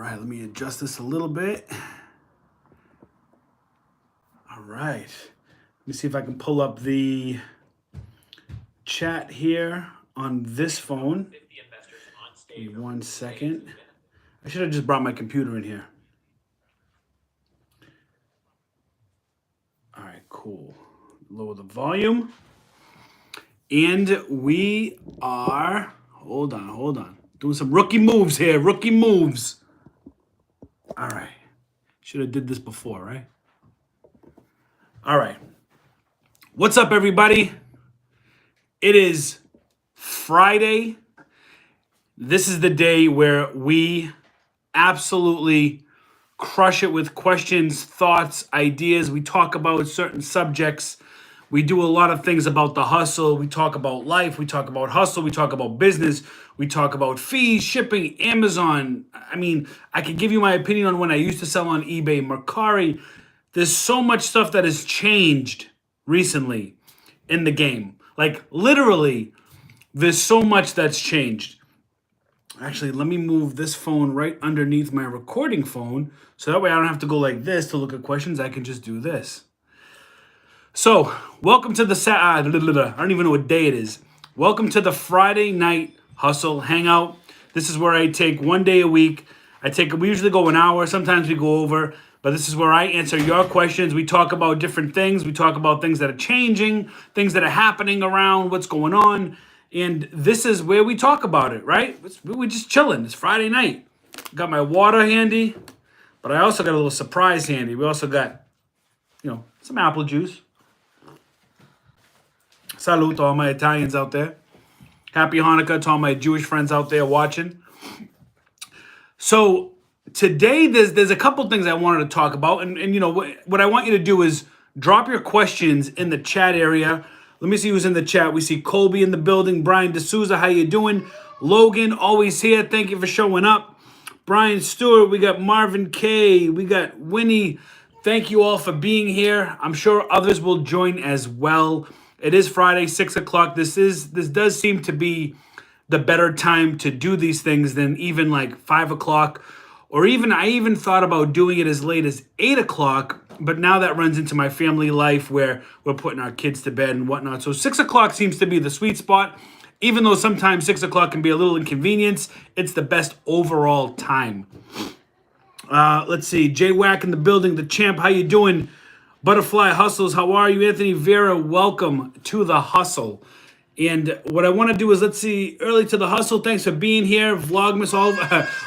right, let me adjust this a little bit. All right. Let me see if I can pull up the chat here on this phone. Give me 1 second. I should have just brought my computer in here. All right, cool. Lower the volume. And we are, hold on. Doing some rookie moves here, rookie moves. All right. Should have did this before, right? All right. What's up, everybody? It is Friday. This is the day where we absolutely crush it with questions, thoughts, ideas. We talk about certain subjects. We do a lot of things about the hustle. We talk about life. We talk about hustle. We talk about business. We talk about fees, shipping, Amazon. I mean, I could give you my opinion on when I used to sell on eBay, Mercari. There's so much stuff that has changed recently in the game. Like, literally, there's so much that's changed. Actually, let me move this phone right underneath my recording phone so that way I don't have to go like this to look at questions. I can just do this. So, welcome to the I don't even know what day it is. Welcome to the Friday Night Hustle Hangout. This is where I take 1 day a week. We usually go an hour, sometimes we go over, but this is where I answer your questions. We talk about different things. We talk about things that are changing, things that are happening around, what's going on. And this is where we talk about it, right? We're just chilling. It's Friday night. Got my water handy, but I also got a little surprise handy. We also got, some apple juice. Salute to all my Italians out there. Happy Hanukkah to all my Jewish friends out there watching. So today there's a couple things I wanted to talk about. And what I want you to do is drop your questions in the chat area. Let me see who's in the chat. We see Colby in the building. Brian D'Souza, how you doing? Logan, always here. Thank you for showing up. Brian Stewart, we got Marvin K. We got Winnie. Thank you all for being here. I'm sure others will join as well. It is Friday, 6 o'clock. This does seem to be the better time to do these things than even like 5 o'clock. Or I even thought about doing it as late as 8 o'clock. But now that runs into my family life where we're putting our kids to bed and whatnot. So 6 o'clock seems to be the sweet spot. Even though sometimes 6 o'clock can be a little inconvenience, it's the best overall time. Let's see. Jay Wack in the building. The champ, how you doing? Butterfly Hustles, how are you? Anthony Vera, welcome to the hustle. And what I want to do is, let's see, early to the hustle. Thanks for being here. Vlogmas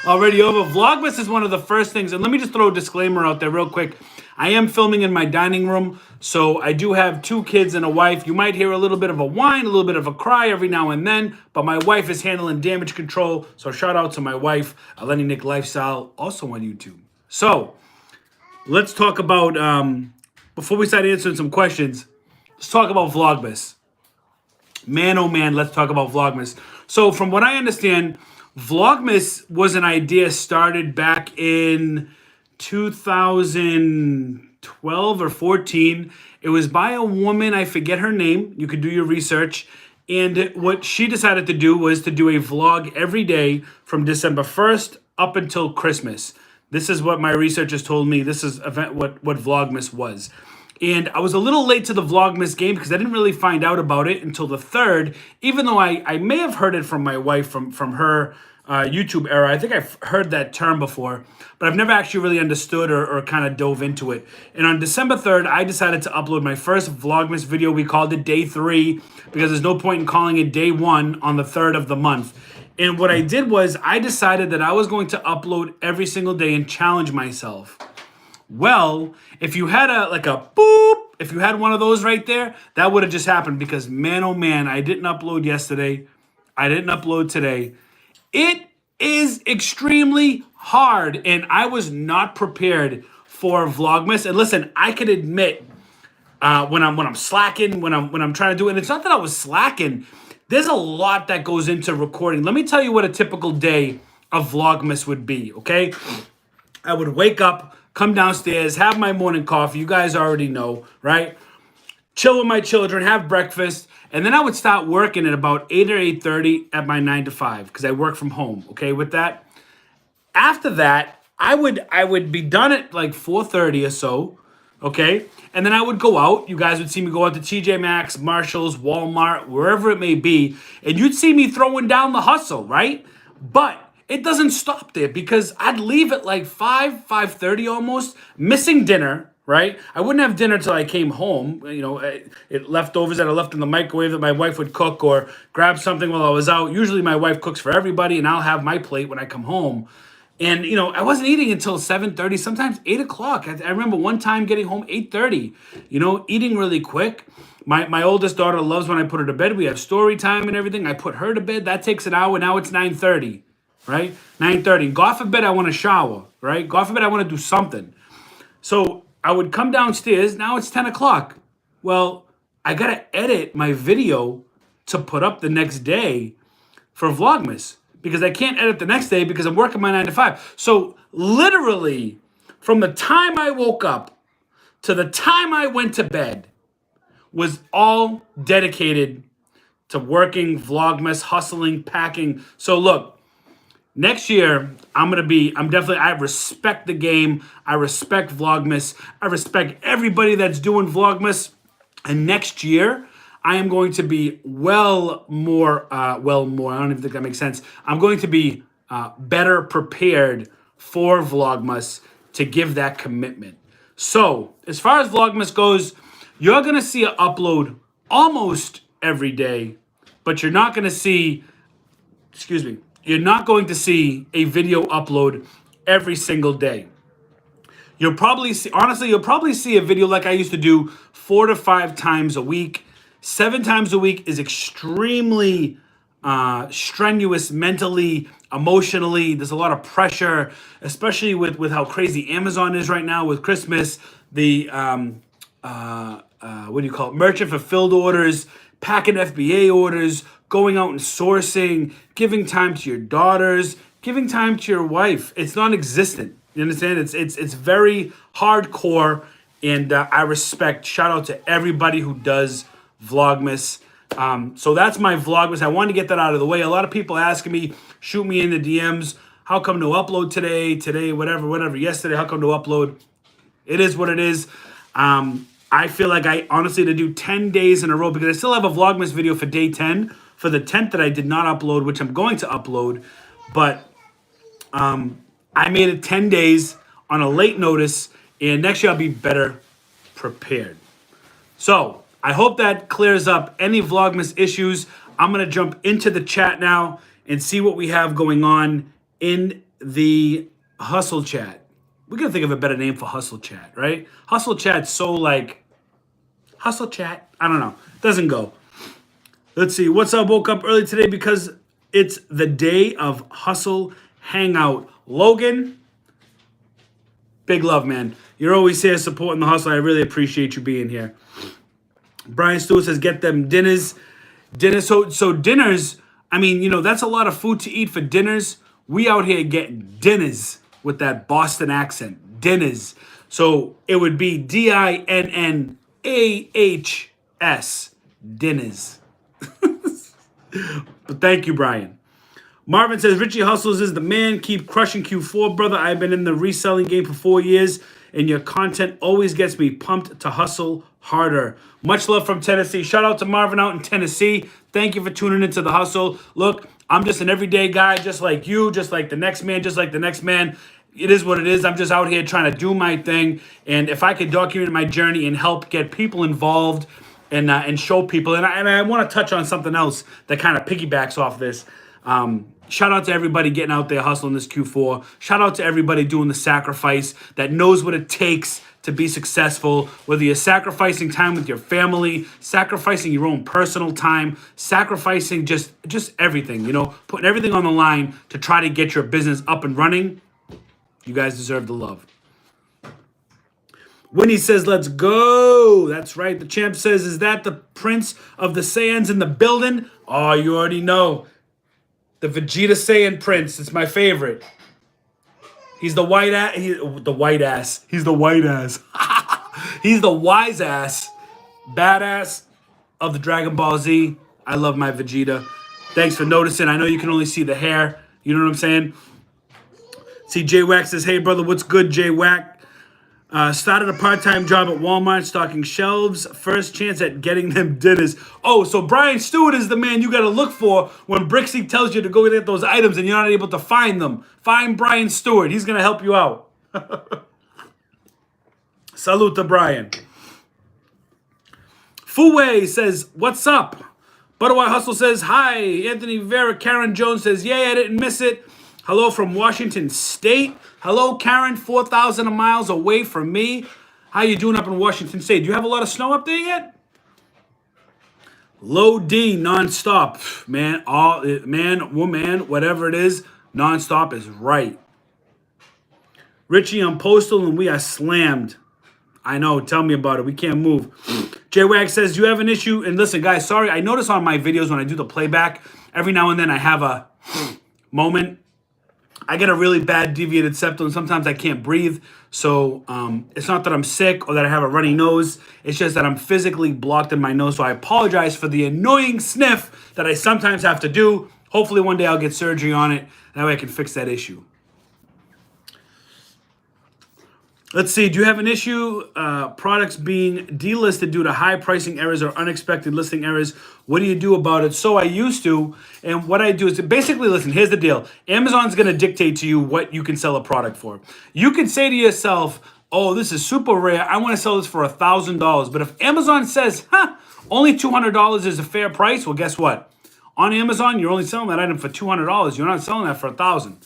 already over. Vlogmas is one of the first things. And let me just throw a disclaimer out there real quick. I am filming in my dining room, so I do have 2 kids and a wife. You might hear a little bit of a whine, a little bit of a cry every now and then, but my wife is handling damage control. So shout out to my wife, Lenny Nick Lifestyle, also on YouTube. So let's talk about, before we start answering some questions, let's talk about Vlogmas. Man, oh man, let's talk about Vlogmas. So from what I understand, Vlogmas was an idea started back in 2012 or 14. It was by a woman, I forget her name. You could do your research. And what she decided to do was to do a vlog every day from December 1st up until Christmas. This is what my researchers told me. This is what Vlogmas was. And I was a little late to the Vlogmas game because I didn't really find out about it until the 3rd, even though I may have heard it from my wife from her YouTube era. I think I've heard that term before, but I've never actually really understood or kind of dove into it. And on December 3rd, I decided to upload my first Vlogmas video. We called it Day 3 because there's no point in calling it Day 1 on the 3rd of the month. And what I did was I decided that I was going to upload every single day and challenge myself. Well, if you had if you had one of those right there, that would have just happened because man, oh man, I didn't upload yesterday. I didn't upload today. It is extremely hard and I was not prepared for Vlogmas. And listen, I can admit when I'm slacking, when I'm trying to do it, and it's not that I was slacking. There's a lot that goes into recording. Let me tell you what a typical day of Vlogmas would be, okay? I would wake up, come downstairs, have my morning coffee. You guys already know, right? Chill with my children, have breakfast, and then I would start working at about 8 or 8:30 at my 9 to 5 because I work from home, okay, with that. After that, I would be done at like 4:30 or so, okay? And then I would go out. You guys would see me go out to TJ Maxx, Marshalls, Walmart, wherever it may be, and you'd see me throwing down the hustle, right? But it doesn't stop there because I'd leave at like 5:30 almost, missing dinner, right? I wouldn't have dinner till I came home. Leftovers that I left in the microwave that my wife would cook or grab something while I was out. Usually my wife cooks for everybody and I'll have my plate when I come home. And I wasn't eating until 7:30, sometimes 8 o'clock. I remember one time getting home 8:30. Eating really quick. My oldest daughter loves when I put her to bed. We have story time and everything. I put her to bed. That takes an hour. Now it's 9:30, right? 9:30. God forbid I want to shower, right? God forbid I want to do something. So I would come downstairs. Now it's 10 o'clock. Well, I gotta edit my video to put up the next day for Vlogmas, because I can't edit the next day because I'm working my 9 to 5. So literally, from the time I woke up to the time I went to bed was all dedicated to working, Vlogmas, hustling, packing. So look, next year, I respect the game. I respect Vlogmas. I respect everybody that's doing Vlogmas. And next year, I am going to be more, I don't even think that makes sense. I'm going to be better prepared for Vlogmas to give that commitment. So, as far as Vlogmas goes, you're going to see an upload almost every day, but you're not going to see, you're not going to see a video upload every single day. You'll probably see a video like I used to do 4 to 5 times a week. 7 times a week is extremely strenuous mentally, emotionally. There's a lot of pressure, especially with how crazy Amazon is right now with Christmas. The merchant fulfilled orders, packing FBA orders, going out and sourcing, giving time to your daughters, giving time to your wife. It's non-existent. You understand? It's very hardcore, and I respect. Shout out to everybody who does Vlogmas. So that's my Vlogmas. I wanted to get that out of the way. A lot of people asking me, shoot me in the DMs. How come no upload today, whatever, yesterday, how come no upload? It is what it is. I feel like I honestly had to do 10 days in a row because I still have a Vlogmas video for day 10, for the 10th that I did not upload, which I'm going to upload. But I made it 10 days on a late notice, and next year I'll be better prepared. So I hope that clears up any Vlogmas issues. I'm going to jump into the chat now and see what we have going on in the Hustle Chat. We're going to think of a better name for Hustle Chat, right? Hustle Chat's so like, Hustle Chat, I don't know. It doesn't go. Let's see. What's up? Woke up early today because it's the day of Hustle Hangout. Logan, big love, man. You're always here supporting the hustle. I really appreciate you being here. Brian Stewart says, get them dinners. So dinners, I mean, that's a lot of food to eat for dinners. We out here getting dinners with that Boston accent. Dinners. So it would be DINNAHS. Dinners. But thank you, Brian. Marvin says, Richie Hustles is the man. Keep crushing Q4, brother. I've been in the reselling game for 4 years, and your content always gets me pumped to hustle harder. Much love from Tennessee. Shout out to Marvin out in Tennessee. Thank you for tuning into the hustle. Look, I'm just an everyday guy, just like you, just like the next man, just like the next man. It is what it is. I'm just out here trying to do my thing. And if I could document my journey and help get people involved and show people, and I want to touch on something else that kind of piggybacks off this. Shout out to everybody getting out there hustling this Q4. Shout out to everybody doing the sacrifice that knows what it takes to be successful, whether you're sacrificing time with your family, sacrificing your own personal time, sacrificing just everything, putting everything on the line to try to get your business up and running. You guys deserve the love. Winnie says, let's go. That's right. The champ says, is that the Prince of the Saiyans in the building? Oh, you already know. The Vegeta Saiyan Prince. It's my favorite. He's the white ass. He's the white ass. He's the wise ass, badass of the Dragon Ball Z. I love my Vegeta. Thanks for noticing. I know you can only see the hair. You know what I'm saying? See, J-Wack says, hey, brother, what's good, J-Wack? Started a part-time job at Walmart stocking shelves. First chance at getting them dinners. Oh, so Brian Stewart is the man you got to look for when Brixie tells you to go get those items and you're not able to find them. Find Brian Stewart. He's going to help you out. Salute to Brian. Fuwei says, what's up? Butterwhite Hustle says, hi. Anthony Vera. Karen Jones says, yay, I didn't miss it. Hello from Washington State. Hello, Karen, 4,000 miles away from me. How you doing up in Washington State? Do you have a lot of snow up there yet? Low D, nonstop. Man, woman, whatever it is, nonstop is right. Richie on Postal, and we are slammed. I know, tell me about it. We can't move. J-Wag says, do you have an issue? And listen, guys, sorry. I notice on my videos when I do the playback, every now and then I have a moment. I get a really bad deviated septum, and sometimes I can't breathe. So it's not that I'm sick or that I have a runny nose. It's just that I'm physically blocked in my nose. So I apologize for the annoying sniff that I sometimes have to do. Hopefully one day I'll get surgery on it. That way I can fix that issue. Let's see. Do you have an issue? Products being delisted due to high pricing errors or unexpected listing errors. What do you do about it? So I used to. And what I do is basically, listen, here's the deal. Amazon's going to dictate to you what you can sell a product for. You can say to yourself, oh, this is super rare. I want to sell this for $1,000. But if Amazon says, only $200 is a fair price, well, guess what? On Amazon, you're only selling that item for $200. You're not selling that for $1,000.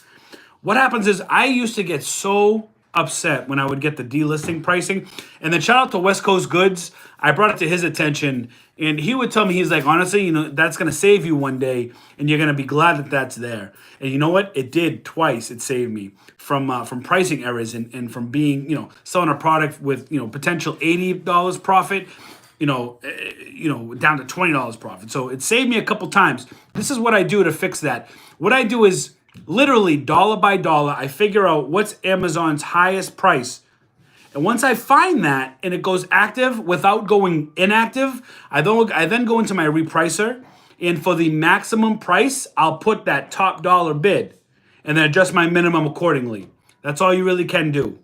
What happens is I used to get so upset when I would get the delisting pricing. And then shout out to West Coast Goods. I brought it to his attention, and he would tell me, he's like, honestly, that's going to save you one day, and you're going to be glad that that's there. And you know what? It did twice. It saved me from pricing errors and from being, selling a product with, potential $80 profit, down to $20 profit. So it saved me a couple times. This is what I do to fix that. What I do is literally dollar by dollar, I figure out what's Amazon's highest price. And once I find that and it goes active without going inactive, I then go into my repricer, and for the maximum price, I'll put that top dollar bid and then adjust my minimum accordingly. That's all you really can do.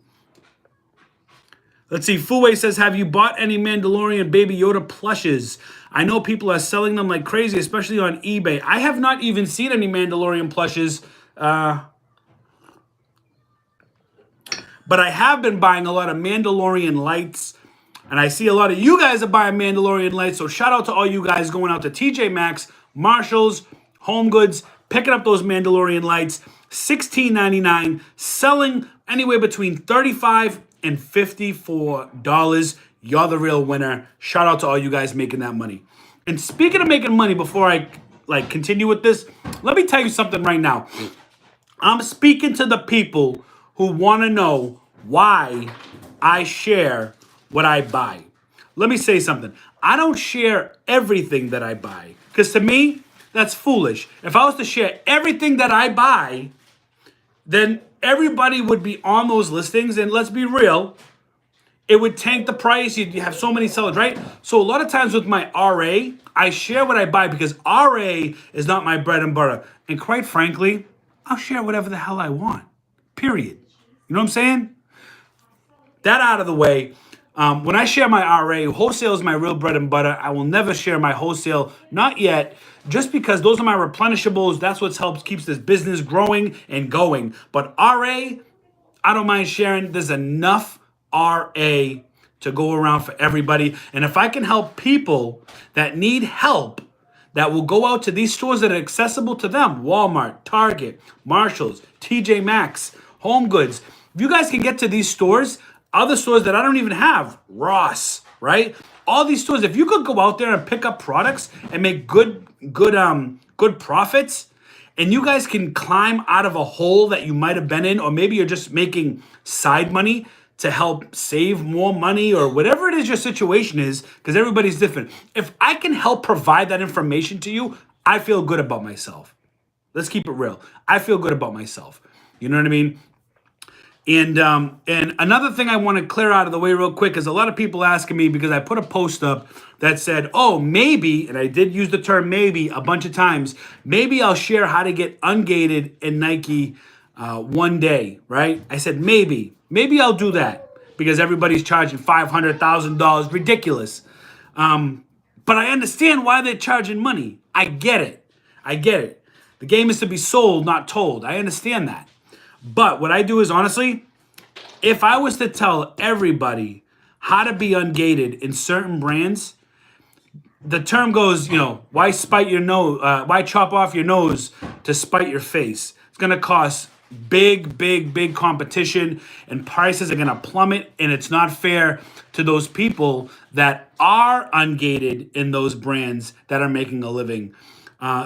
Let's see. Fuwei says, have you bought any Mandalorian Baby Yoda plushes? I know people are selling them like crazy, especially on eBay. I have not even seen any Mandalorian plushes. But I have been buying a lot of Mandalorian lights. And I see a lot of you guys are buying Mandalorian lights. So shout out to all you guys going out to TJ Maxx, Marshalls, Home Goods, picking up those Mandalorian lights. $16.99, selling anywhere between $35 and $54. You're the real winner. Shout out to all you guys making that money. And speaking of making money, before I continue with this, let me tell you something right now. I'm speaking to the people who want to know why I share what I buy. Let me say something. I don't share everything that I buy, because to me, that's foolish. If I was to share everything that I buy, then everybody would be on those listings, and let's be real, it would tank the price. You have so many sellers, right? So a lot of times with my RA, I share what I buy because RA is not my bread and butter. And quite frankly, I'll share whatever the hell I want, period. You know what I'm saying? That out of the way. When I share my RA, wholesale is my real bread and butter. I will never share my wholesale, not yet, just because those are my replenishables. That's what keeps this business growing and going. But RA, I don't mind sharing. There's enough RA to go around for everybody. And if I can help people that need help, that will go out to these stores that are accessible to them, Walmart, Target, Marshalls, TJ Maxx, Home Goods. If you guys can get to these stores, other stores that I don't even have, Ross, right? All these stores, if you could go out there and pick up products and make good profits, and you guys can climb out of a hole that you might have been in, or maybe you're just making side money to help save more money, or whatever it is your situation is, because everybody's different. If I can help provide that information to you, I feel good about myself. Let's keep it real. I feel good about myself. You know what I mean? And another thing I want to clear out of the way real quick is a lot of people asking me, because I put a post up that said, oh, maybe, and I did use the term maybe a bunch of times, maybe I'll share how to get ungated in Nike one day, right? I said, maybe I'll do that because everybody's charging $500,000, ridiculous. But I understand why they're charging money. I get it. I get it. The game is to be sold, not told. I understand that. But what I do is, honestly, if I was to tell everybody how to be ungated in certain brands, the term goes, why spite your nose? Why chop off your nose to spite your face? It's gonna cost big competition, and prices are gonna plummet, and it's not fair to those people that are ungated in those brands that are making a living.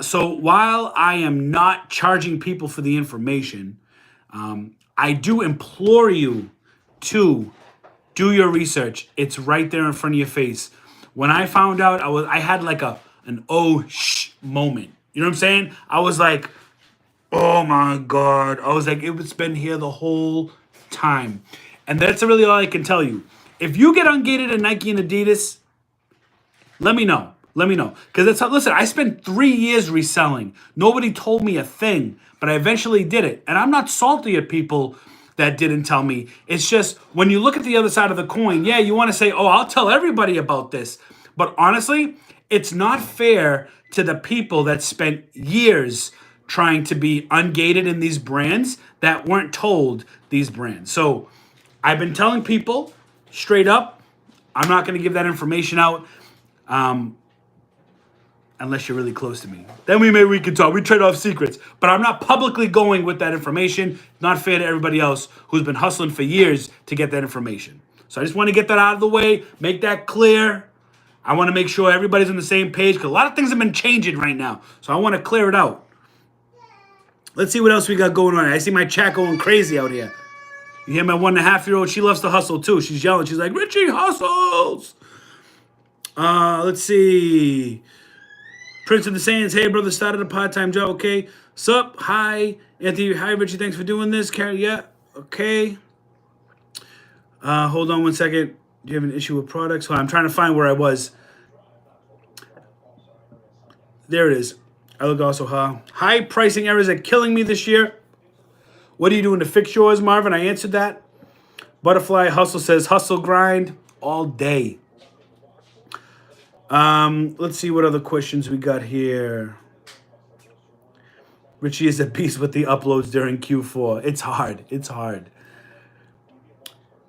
So while I am not charging people for the information, I do implore you to do your research. It's right there in front of your face. When I found out, I had like an oh shh moment. You know what I'm saying? I was like, oh my God. I was like, it's been here the whole time. And that's really all I can tell you. If you get ungated at Nike and Adidas, let me know. Let me know. Because listen, I spent 3 years reselling. Nobody told me a thing, but I eventually did it. And I'm not salty at people that didn't tell me. It's just when you look at the other side of the coin, yeah, you want to say, oh, I'll tell everybody about this. But honestly, it's not fair to the people that spent years trying to be ungated in these brands that weren't told these brands. So I've been telling people straight up, I'm not going to give that information out. Unless you're really close to me. Then we can talk. We trade off secrets. But I'm not publicly going with that information. Not fair to everybody else who's been hustling for years to get that information. So I just want to get that out of the way, make that clear. I want to make sure everybody's on the same page because a lot of things have been changing right now. So I want to clear it out. Let's see what else we got going on. I see my chat going crazy out here. You hear my 1.5-year-old? She loves to hustle too. She's yelling. She's like, Richie hustles. Let's see. Prince of the Sands, hey brother, started a part-time job, okay? Sup, hi, Anthony, hi Richie, thanks for doing this. Carrie, yeah, okay. Hold on one second. Do you have an issue with products? Well, I'm trying to find where I was. There it is. I look also, high pricing errors are killing me this year. What are you doing to fix yours, Marvin? I answered that. Butterfly Hustle says, hustle grind all day. Let's see what other questions we got here. Richie is a beast with the uploads during Q4. It's hard. It's hard.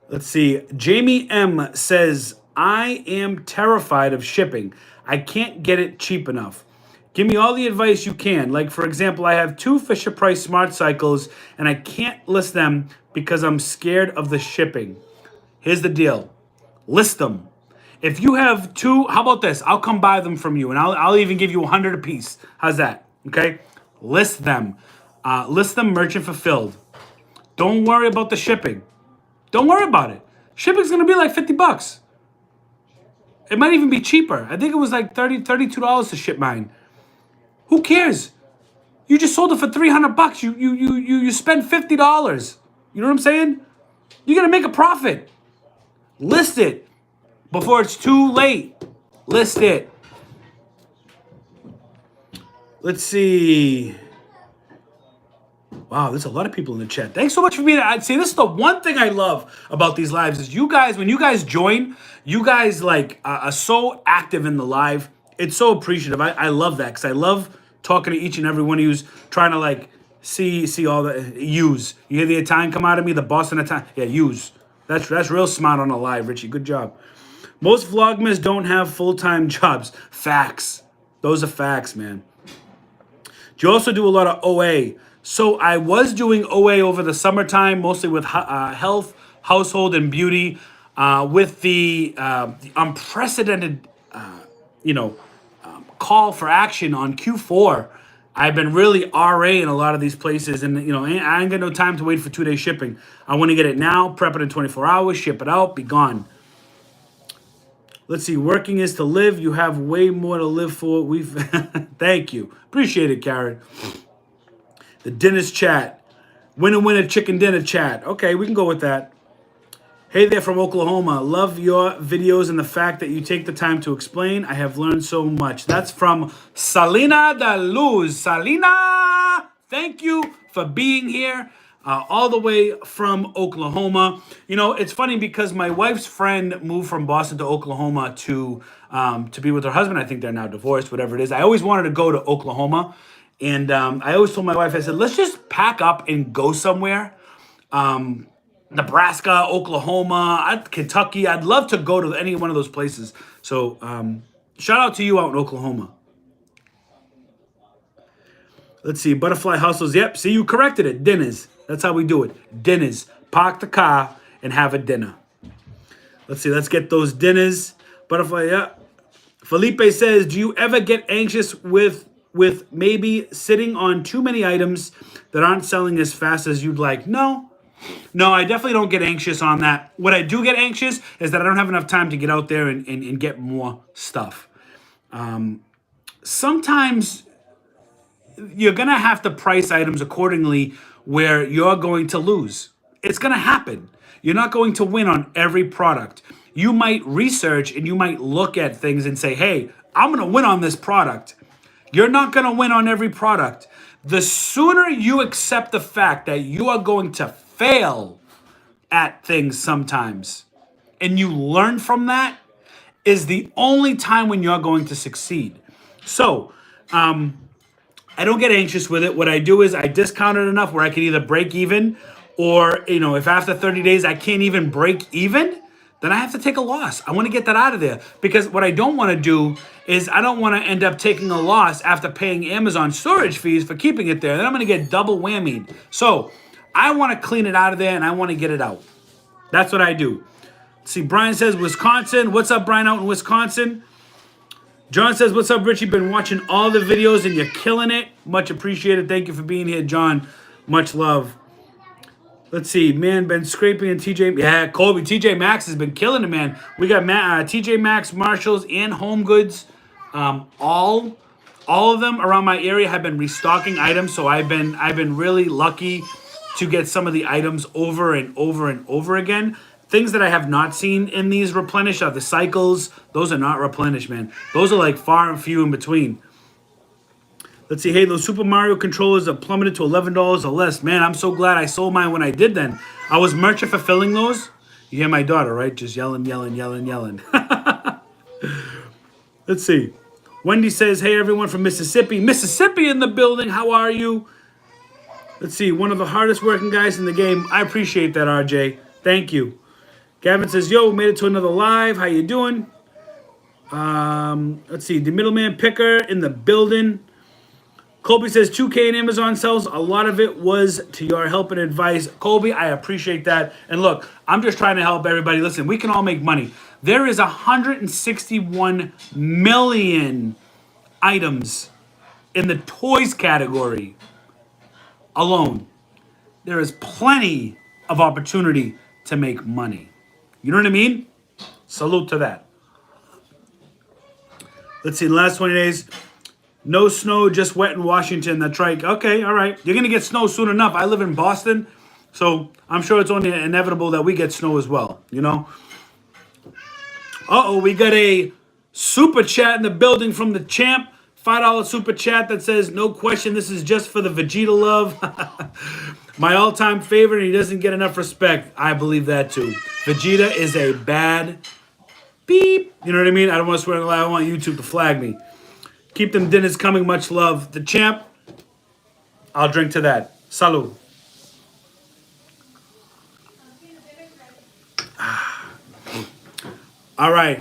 Let's see. Jamie M says, I am terrified of shipping. I can't get it cheap enough. Give me all the advice you can. Like, for example, I have 2 Fisher-Price Smart Cycles, and I can't list them because I'm scared of the shipping. Here's the deal. List them. If you have 2, how about this? I'll come buy them from you, and I'll even give you 100 a piece. How's that? Okay? List them. List them merchant fulfilled. Don't worry about the shipping. Don't worry about it. Shipping's going to be like $50. It might even be cheaper. I think it was like $32 to ship mine. Who cares? You just sold it for $300. You spent $50. You know what I'm saying? You're going to make a profit. List it. Before it's too late. List it. Let's see. Wow, there's a lot of people in the chat. Thanks so much for being here. I'd say this is the one thing I love about these lives is you guys, when you guys join, you guys like are so active in the live. It's so appreciative. I love that because I love talking to each and every one of you trying to like see all the use. You hear the Italian come out of me, the Boston Italian. Yeah, use. That's real smart on a live, Richie. Good job. Most vlogmas don't have full-time jobs. Facts. Those are facts, man. Do you also do a lot of OA? So I was doing OA over the summertime, mostly with health, household, and beauty. With the unprecedented, call for action on Q4, I've been really RA in a lot of these places, and I ain't got no time to wait for 2-day shipping. I want to get it now, prep it in 24 hours, ship it out, be gone. Let's see. Working is to live. You have way more to live for. Thank you. Appreciate it, Karen. The Dennis chat. Winner, chicken dinner chat. Okay, we can go with that. Hey there from Oklahoma. Love your videos and the fact that you take the time to explain. I have learned so much. That's from Salina de Luz. Salina, thank you for being here. all the way from Oklahoma. You know, it's funny because my wife's friend moved from Boston to Oklahoma to be with her husband. I think they're now divorced, whatever it is. I always wanted to go to Oklahoma, and I always told my wife, I said, let's just pack up and go somewhere. Nebraska, Oklahoma, Kentucky. I'd love to go to any one of those places. So shout out to you out in Oklahoma. Let's see. Butterfly Hustles. Yep. See, you corrected it. Dinners. That's how we do it. Dinners. Park the car and have a dinner. Let's see. Let's get those dinners. Butterfly. Yeah. Felipe says, do you ever get anxious with maybe sitting on too many items that aren't selling as fast as you'd like? No. No, I definitely don't get anxious on that. What I do get anxious is that I don't have enough time to get out there and get more stuff. Sometimes you're going to have to price items accordingly where you're going to lose. It's going to happen. You're not going to win on every product. You might research and you might look at things and say, hey, I'm going to win on this product. You're not going to win on every product. The sooner you accept the fact that you are going to fail at things sometimes and you learn from that is the only time when you're going to succeed. So, I don't get anxious with it. What I do is I discount it enough where I can either break even or, if after 30 days I can't even break even, then I have to take a loss. I want to get that out of there because what I don't want to do is I don't want to end up taking a loss after paying Amazon storage fees for keeping it there. Then I'm going to get double whammied. So I want to clean it out of there and I want to get it out. That's what I do. See, Brian says Wisconsin. What's up, Brian, out in Wisconsin? John says, what's up, Richie? Been watching all the videos and you're killing it. Much appreciated. Thank you for being here, John. Much love. Let's see. Man, been scraping in TJ. Yeah, Colby. TJ Maxx has been killing it, man. We got TJ Maxx, Marshalls, and Home Goods. All of them around my area have been restocking items. So I've been really lucky to get some of the items over and over and over again. Things that I have not seen in these replenish are the cycles. Those are not replenished, man. Those are like far and few in between. Let's see. Hey, those Super Mario controllers have plummeted to $11 or less. Man, I'm so glad I sold mine when I did then. I was merchant fulfilling those. You hear my daughter, right? Just yelling. Let's see. Wendy says, hey, everyone from Mississippi. Mississippi in the building. How are you? Let's see. One of the hardest working guys in the game. I appreciate that, RJ. Thank you. Gavin says, yo, made it to another live. How you doing? Let's see. The middleman picker in the building. Colby says 2K in Amazon sells. A lot of it was to your help and advice. Colby, I appreciate that. And look, I'm just trying to help everybody. Listen, we can all make money. There is 161 million items in the toys category alone. There is plenty of opportunity to make money. You know what I mean? Salute to that. Let's see, the last 20 days, no snow, just wet in Washington. That's right. Okay, all right. You're going to get snow soon enough. I live in Boston, so I'm sure it's only inevitable that we get snow as well, Uh-oh, we got a super chat in the building from the champ. $5 super chat that says, no question, this is just for the Vegeta love. My all-time favorite, he doesn't get enough respect. I believe that too. Vegeta is a bad beep. You know what I mean? I don't want to swear in the lie. I don't want YouTube to flag me. Keep them dinners coming. Much love. The champ, I'll drink to that. Salud. All right.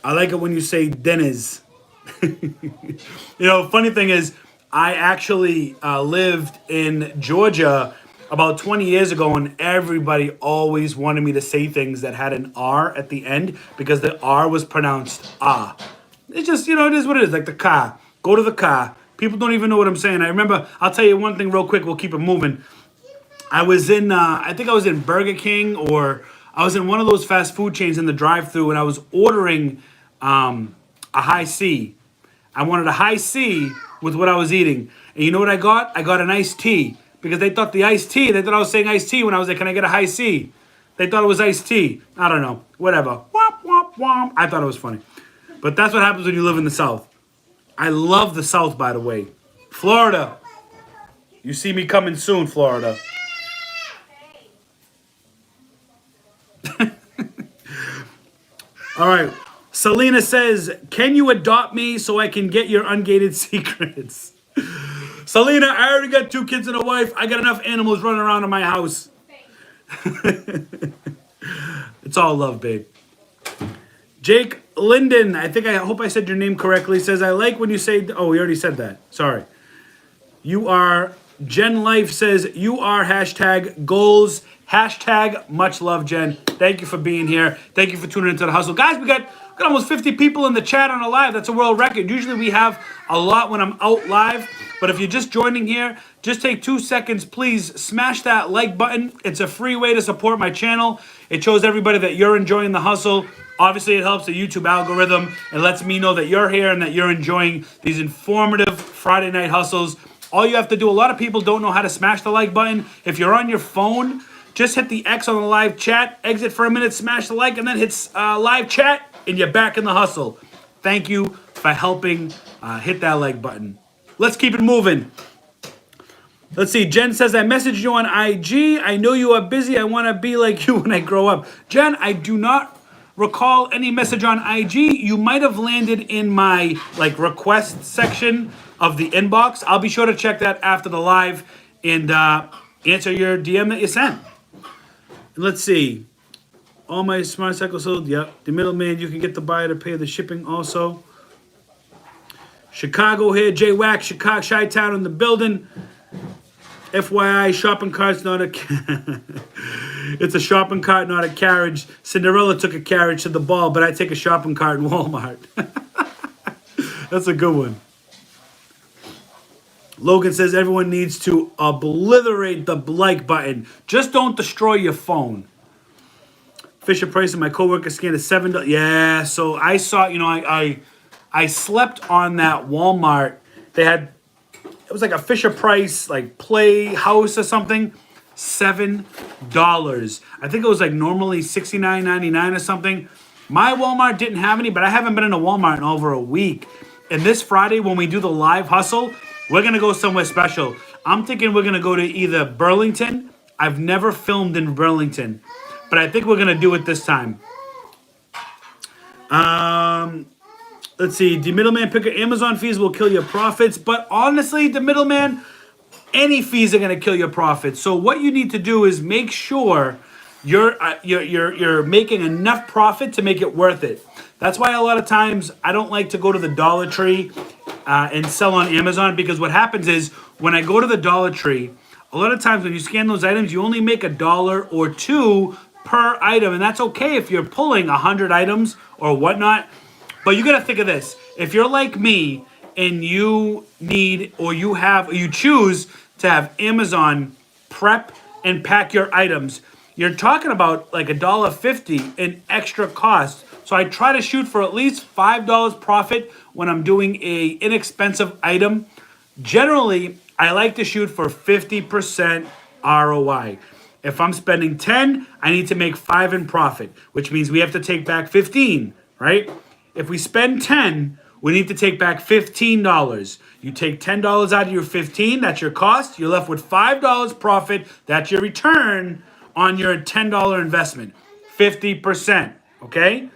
I like it when you say dinners. Funny thing is, I actually lived in Georgia about 20 years ago, and everybody always wanted me to say things that had an R at the end because the R was pronounced ah. It's just, it is what it is, like the car. Go to the car. People don't even know what I'm saying. I remember, I'll tell you one thing real quick. We'll keep it moving. I was in, I think I was in Burger King, or I was in one of those fast food chains in the drive-thru, and I was ordering a high C. I wanted a high C with what I was eating. And you know what I got? I got an iced tea. Because they thought I was saying iced tea when I was like, can I get a high C? They thought it was iced tea. I don't know. Whatever. Womp, womp, womp. I thought it was funny. But that's what happens when you live in the South. I love the South, by the way. Florida. You see me coming soon, Florida. All right. Selena says, can you adopt me so I can get your ungated secrets? Selena, I already got 2 kids and a wife. I got enough animals running around in my house. It's all love, babe. Jake Linden, I hope I said your name correctly, says, I like when you say, oh, we already said that. Sorry. You are, Jen Life says, you are hashtag goals, hashtag much love, Jen. Thank you for being here. Thank you for tuning into The Hustle. Guys, we got almost 50 people in the chat on a live. That's a world record. Usually we have a lot when I'm out live. But if you're just joining here, just take 2 seconds. Please smash that like button. It's a free way to support my channel. It shows everybody that you're enjoying The Hustle. Obviously, it helps the YouTube algorithm. It lets me know that you're here and that you're enjoying these informative Friday night hustles. All you have to do, a lot of people don't know how to smash the like button. If you're on your phone, just hit the X on the live chat, exit for a minute, smash the like, and then hit live chat, and you're back in the hustle. Thank you for helping hit that like button. Let's keep it moving. Let's see. Jen says, I messaged you on IG. I know you are busy. I want to be like you when I grow up. Jen, I do not recall any message on IG. You might have landed in my request section of the inbox. I'll be sure to check that after the live and answer your DM that you sent. Let's see. All my smart cycles sold. Yep. The middleman, you can get the buyer to pay the shipping also. Chicago here. J-Wax, Chicago, Chi-Town in the building. FYI, shopping cart's not a... It's a shopping cart, not a carriage. Cinderella took a carriage to the ball, but I take a shopping cart in Walmart. That's a good one. Logan says everyone needs to obliterate the like button. Just don't destroy your phone. Fisher Price and my coworker scanned a $7. Yeah, so I saw, I slept on that Walmart. They had, it was like a Fisher Price, Playhouse or something. $7. I think it was normally $69.99 or something. My Walmart didn't have any, but I haven't been in a Walmart in over a week. And this Friday, when we do the live hustle, we're going to go somewhere special. I'm thinking we're going to go to either Burlington. I've never filmed in Burlington, but I think we're going to do it this time. Let's see. The middleman picker, Amazon fees will kill your profits. But honestly, the middleman, any fees are going to kill your profits. So what you need to do is make sure you're making enough profit to make it worth it. That's why a lot of times I don't like to go to the Dollar Tree and sell on Amazon, because what happens is when I go to the Dollar Tree, a lot of times when you scan those items, you only make $1 or $2 per item, and that's okay if you're pulling 100 items or whatnot. But you got to think of this: if you're like me and you need or you choose to have Amazon prep and pack your items, you're talking about $1.50 in extra cost. So I try to shoot for at least $5 profit when I'm doing a inexpensive item. Generally, I like to shoot for 50% ROI. If I'm spending 10, I need to make 5 in profit, which means we have to take back 15, right? If we spend 10, we need to take back $15. You take $10 out of your 15, that's your cost. You're left with $5 profit. That's your return on your $10 investment. 50%, okay?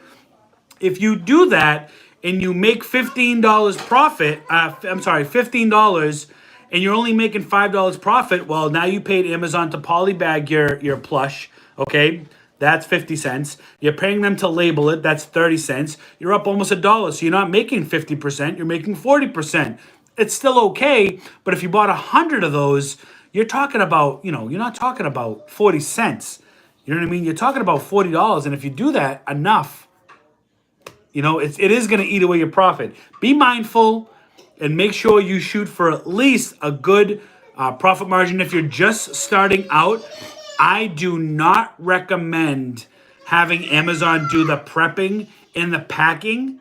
If you do that and you make $15 profit, $15, and you're only making $5 profit, well, now you paid Amazon to polybag your plush, okay? That's 50 cents. You're paying them to label it. That's 30 cents. You're up almost $1. So you're not making 50%. You're making 40%. It's still okay. But if you bought 100 of those, you're talking about, you're not talking about 40 cents. You know what I mean? You're talking about $40. And if you do that enough, it is going to eat away your profit. Be mindful and make sure you shoot for at least a good profit margin. If you're just starting out, I do not recommend having Amazon do the prepping and the packing,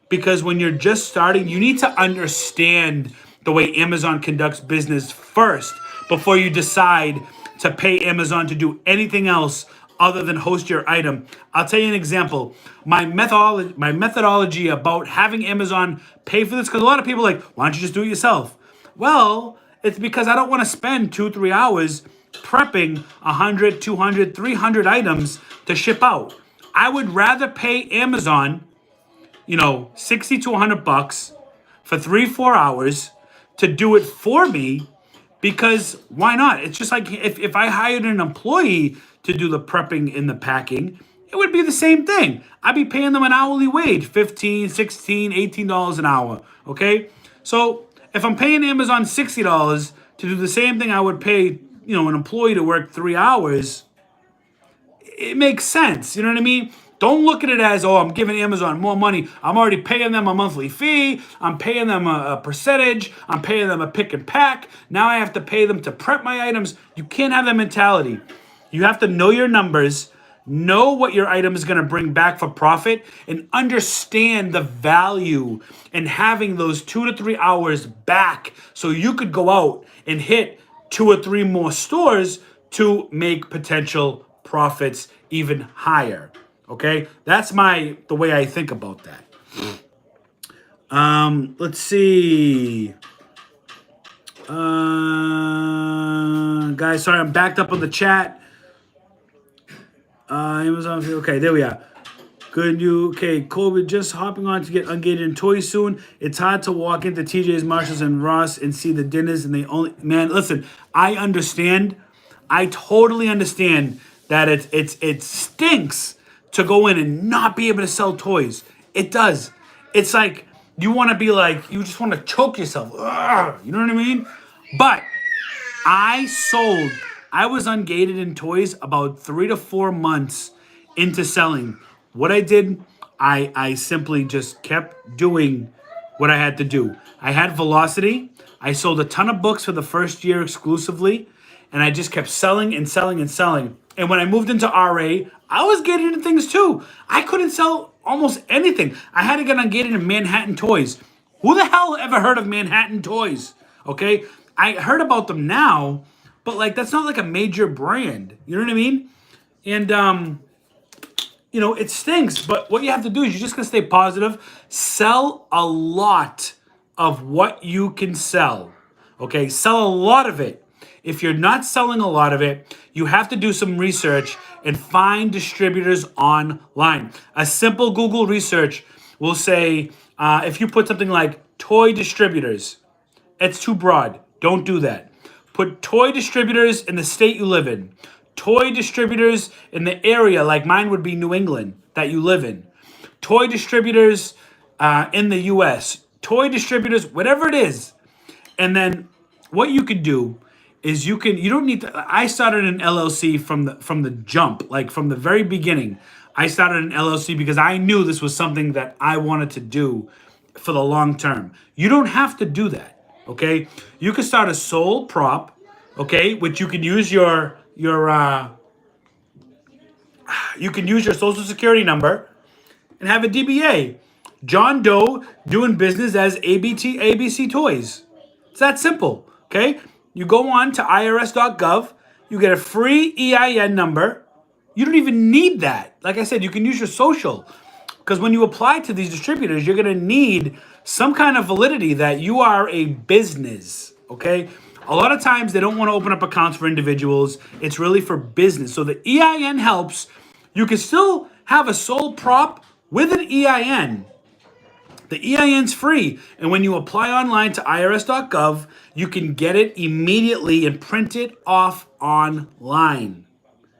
because when you're just starting, you need to understand the way Amazon conducts business first before you decide to pay Amazon to do anything else other than host your item. I'll tell you an example. My methodology about having Amazon pay for this, because a lot of people are like, why don't you just do it yourself? Well, it's because I don't want to spend 2-3 hours prepping 100, 200, 300 items to ship out. I would rather pay Amazon, 60 to $100 for 3-4 hours to do it for me, because why not? It's just like if I hired an employee to do the prepping and the packing, it would be the same thing. I'd be paying them an hourly wage, $15, $16, $18 an hour. Okay? So if I'm paying Amazon $60 to do the same thing I would pay, an employee to work 3 hours, it makes sense. You know what I mean? Don't look at it as, oh, I'm giving Amazon more money. I'm already paying them a monthly fee. I'm paying them a percentage. I'm paying them a pick and pack. Now I have to pay them to prep my items. You can't have that mentality. You have to know your numbers, know what your item is going to bring back for profit, and understand the value in having those 2 to 3 hours back so you could go out and hit 2 or 3 more stores to make potential profits even higher. Okay, that's the way I think about that. Let's see. Guys, sorry, I'm backed up on the chat. Amazon, okay, there we are. Good, okay, Colby, just hopping on to get ungated in toys soon. It's hard to walk into TJ's, Marshalls, and Ross and see the dinners, and they only, man, listen, I understand. I totally understand that it stinks to go in and not be able to sell toys. It does. It's like you want to be like, you just want to choke yourself. Ugh, you know what I mean? But I was ungated in toys about 3 to 4 months into selling. What I did, I simply just kept doing what I had to do. I had velocity. I sold a ton of books for the first year exclusively, and I just kept selling and selling and selling. And when I moved into RA, I was getting into things too. I couldn't sell almost anything. I had to get ungated in Manhattan Toys. Who the hell ever heard of Manhattan Toys? Okay, I heard about them now, but like that's not like a major brand. You know what I mean? And it stinks. But what you have to do is you just gotta stay positive. Sell a lot of what you can sell. Okay, sell a lot of it. If you're not selling a lot of it, you have to do some research and find distributors online. A simple Google research will say, if you put something like toy distributors, it's too broad. Don't do that. Put toy distributors in the state you live in. Toy distributors in the area, like mine would be New England, that you live in. Toy distributors in the US. Toy distributors, whatever it is. And then what you could do is you don't need to, I started an LLC from the jump, like from the very beginning. I started an LLC because I knew this was something that I wanted to do for the long term. You don't have to do that, okay? You can start a sole prop, okay, which you can use your social security number and have a DBA. John Doe doing business as ABC Toys. It's that simple, okay? You go on to irs.gov, you get a free EIN number. You don't even need that. Like I said, you can use your social, because when you apply to these distributors, you're going to need some kind of validity that you are a business, okay? A lot of times they don't want to open up accounts for individuals. It's really for business. So the EIN helps. You can still have a sole prop with an EIN. The EIN's free, and when you apply online to irs.gov, you can get it immediately and print it off online.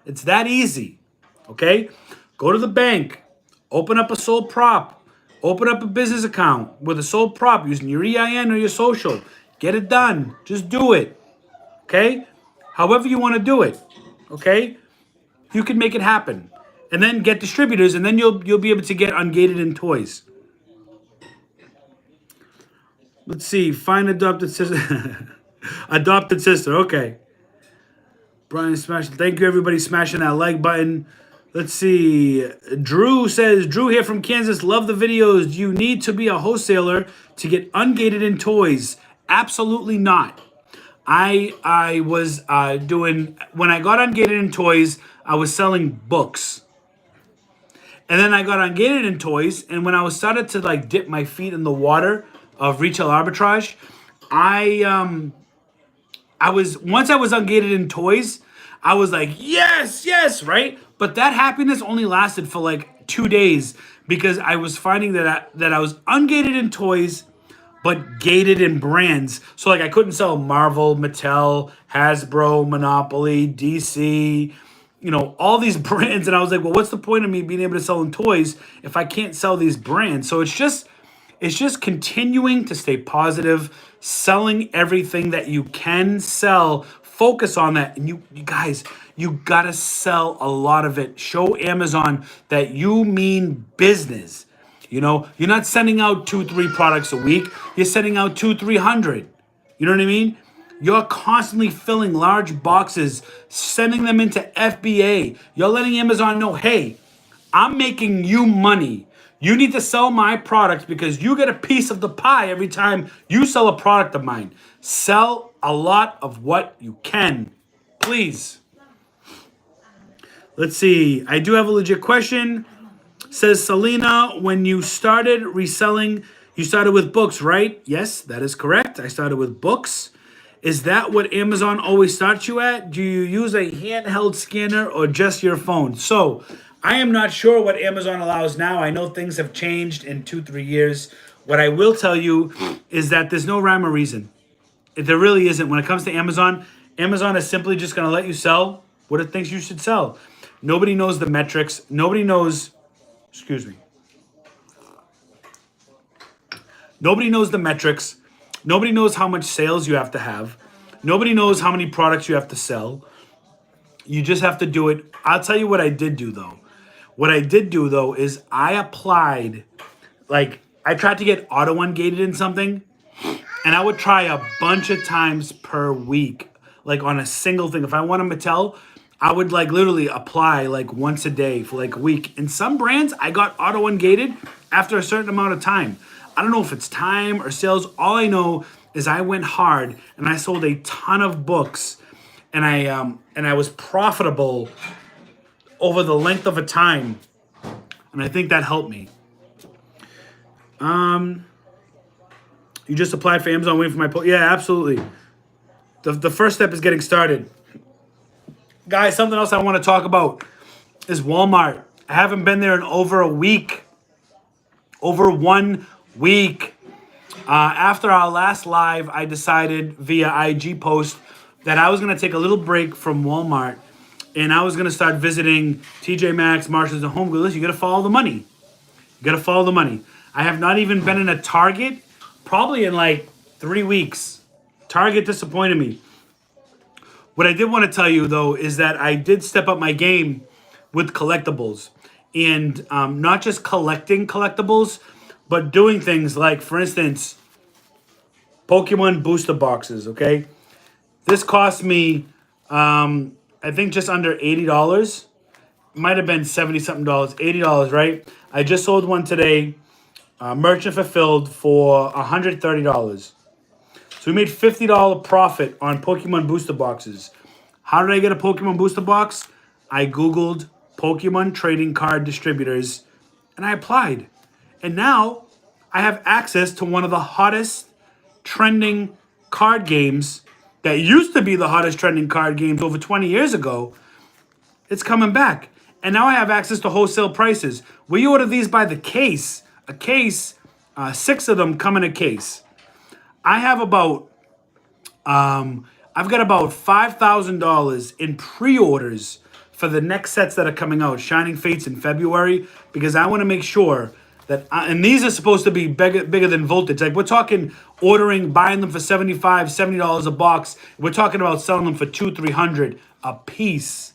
It's that easy, okay? Go to the bank, open up a sole prop, open up a business account with a sole prop using your EIN or your social. Get it done. Just do it, okay? However you want to do it, okay? You can make it happen. And then get distributors, and then you'll be able to get ungated in toys. Let's see. Find adopted sister. Adopted sister. Okay. Brian smashed. Thank you, everybody, smashing that like button. Let's see. Drew says, Drew here from Kansas. Love the videos. Do you need to be a wholesaler to get ungated in toys? Absolutely not. I was doing, when I got ungated in toys, I was selling books. And then I got ungated in toys. And when I was started to like dip my feet in the water of retail arbitrage, once I was ungated in toys, I was like, yes, right? But that happiness only lasted for like 2 days because I was finding that I was ungated in toys, but gated in brands. So like I couldn't sell Marvel, Mattel, Hasbro, Monopoly, DC, all these brands. And I was like, well, what's the point of me being able to sell in toys if I can't sell these brands? So it's just continuing to stay positive, selling everything that you can sell. Focus on that. And you guys, you gotta sell a lot of it. Show Amazon that you mean business. You're not sending out 2, 3 products a week. You're sending out 200, 300. You know what I mean? You're constantly filling large boxes, sending them into FBA. You're letting Amazon know, hey, I'm making you money. You need to sell my products because you get a piece of the pie every time you sell a product of mine. Sell a lot of what you can, please. Let's see. I do have a legit question. Says Selena, when you started reselling, you started with books, right? Yes, that is correct. I started with books. Is that what Amazon always starts you at? Do you use a handheld scanner or just your phone? So I am not sure what Amazon allows now. I know things have changed in 2, 3 years. What I will tell you is that there's no rhyme or reason. There really isn't. When it comes to Amazon, Amazon is simply just going to let you sell what it thinks you should sell. Nobody knows the metrics. Nobody knows, excuse me. Nobody knows the metrics. Nobody knows how much sales you have to have. Nobody knows how many products you have to sell. You just have to do it. I'll tell you what I did do, though. What I did do, though, is I applied, I tried to get auto ungated in something, and I would try a bunch of times per week, on a single thing. If I want a Mattel, I would literally apply once a day for a week. In some brands, I got auto ungated after a certain amount of time. I don't know if it's time or sales. All I know is I went hard and I sold a ton of books, and I was profitable over the length of a time, and I think that helped me. You just applied for Amazon, waiting for my post. Yeah, absolutely. The first step is getting started. Guys, something else I want to talk about is Walmart. I haven't been there in over a week. Over 1 week. After our last live, I decided via IG post that I was going to take a little break from Walmart, and I was going to start visiting TJ Maxx, Marshalls, and Home Goods. Listen, you got to follow the money. You got to follow the money. I have not even been in a Target probably in 3 weeks. Target disappointed me. What I did want to tell you, though, is that I did step up my game with collectibles. And not just collecting collectibles, but doing things like, for instance, Pokemon booster boxes, okay? This cost me, I think, just under $80. Might have been $70-something, $80, right? I just sold one today, merchant fulfilled for $130. So we made $50 profit on Pokemon booster boxes. How did I get a Pokemon booster box? I Googled Pokemon trading card distributors, and I applied. And now I have access to one of the hottest trending card games that used to be the hottest trending card games over 20 years ago. It's coming back. And now I have access to wholesale prices. We order these by the case. A case, 6 of them come in a case. I have I've got about $5,000 in pre-orders for the next sets that are coming out, Shining Fates in February, because I want to make sure that, and these are supposed to be bigger than Voltage. We're talking buying them for $75, $70 a box. We're talking about selling them for $200, $300 a piece.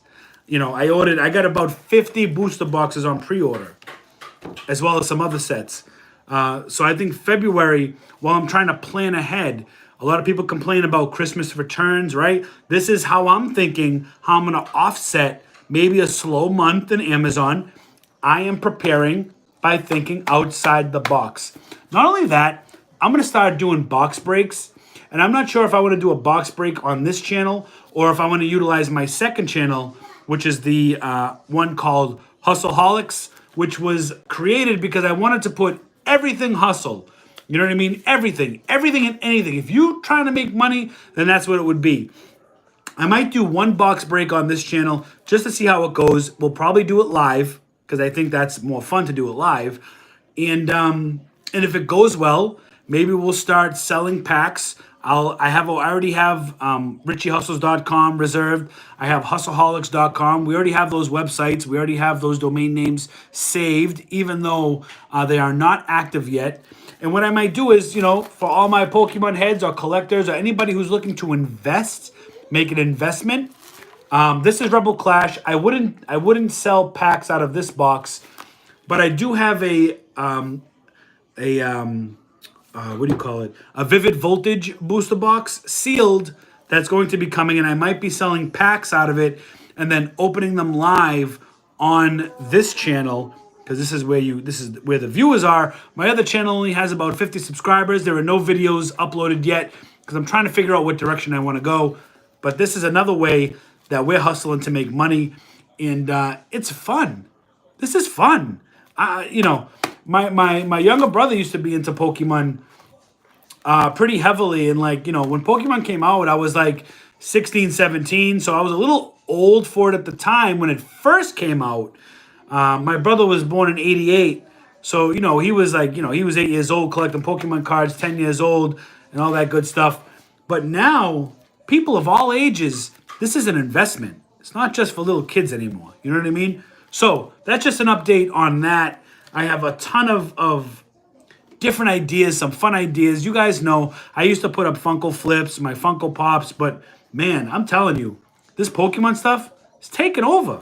I got about 50 booster boxes on pre-order, as well as some other sets. So I think February, while I'm trying to plan ahead, a lot of people complain about Christmas returns, right? This is how I'm thinking, how I'm going to offset maybe a slow month in Amazon. I am preparing by thinking outside the box. Not only that, I'm going to start doing box breaks. And I'm not sure if I want to do a box break on this channel or if I want to utilize my second channel, which is the one called Hustleaholics, which was created because I wanted to put everything hustle. You know what I mean? Everything and anything. If you're trying to make money, then that's what it would be. I might do one box break on this channel just to see how it goes. We'll probably do it live because I think that's more fun to do it live. And if it goes well, maybe we'll start selling packs. I already have RichieHustles.com reserved. I have Hustleholics.com. We already have those websites. We already have those domain names saved, even though they are not active yet. And what I might do is, for all my Pokemon heads or collectors or anybody who's looking to invest, make an investment. This is Rebel Clash. I wouldn't sell packs out of this box, but I do have a what do you call it? A Vivid Voltage booster box sealed that's going to be coming, and I might be selling packs out of it and then opening them live on this channel because this is where the viewers are. My other channel only has about 50 subscribers. There are no videos uploaded yet because I'm trying to figure out what direction I want to go. But this is another way that we're hustling to make money, and it's fun. This is fun. My younger brother used to be into Pokemon pretty heavily. And when Pokemon came out, I was like 16, 17. So I was a little old for it at the time when it first came out. My brother was born in 88. So, he was he was 8 years old collecting Pokemon cards, 10 years old and all that good stuff. But now people of all ages, this is an investment. It's not just for little kids anymore. You know what I mean? So that's just an update on that. I have a ton of different ideas, some fun ideas. You guys know I used to put up Funko Flips, my Funko Pops, but man, I'm telling you, this Pokemon stuff is taking over.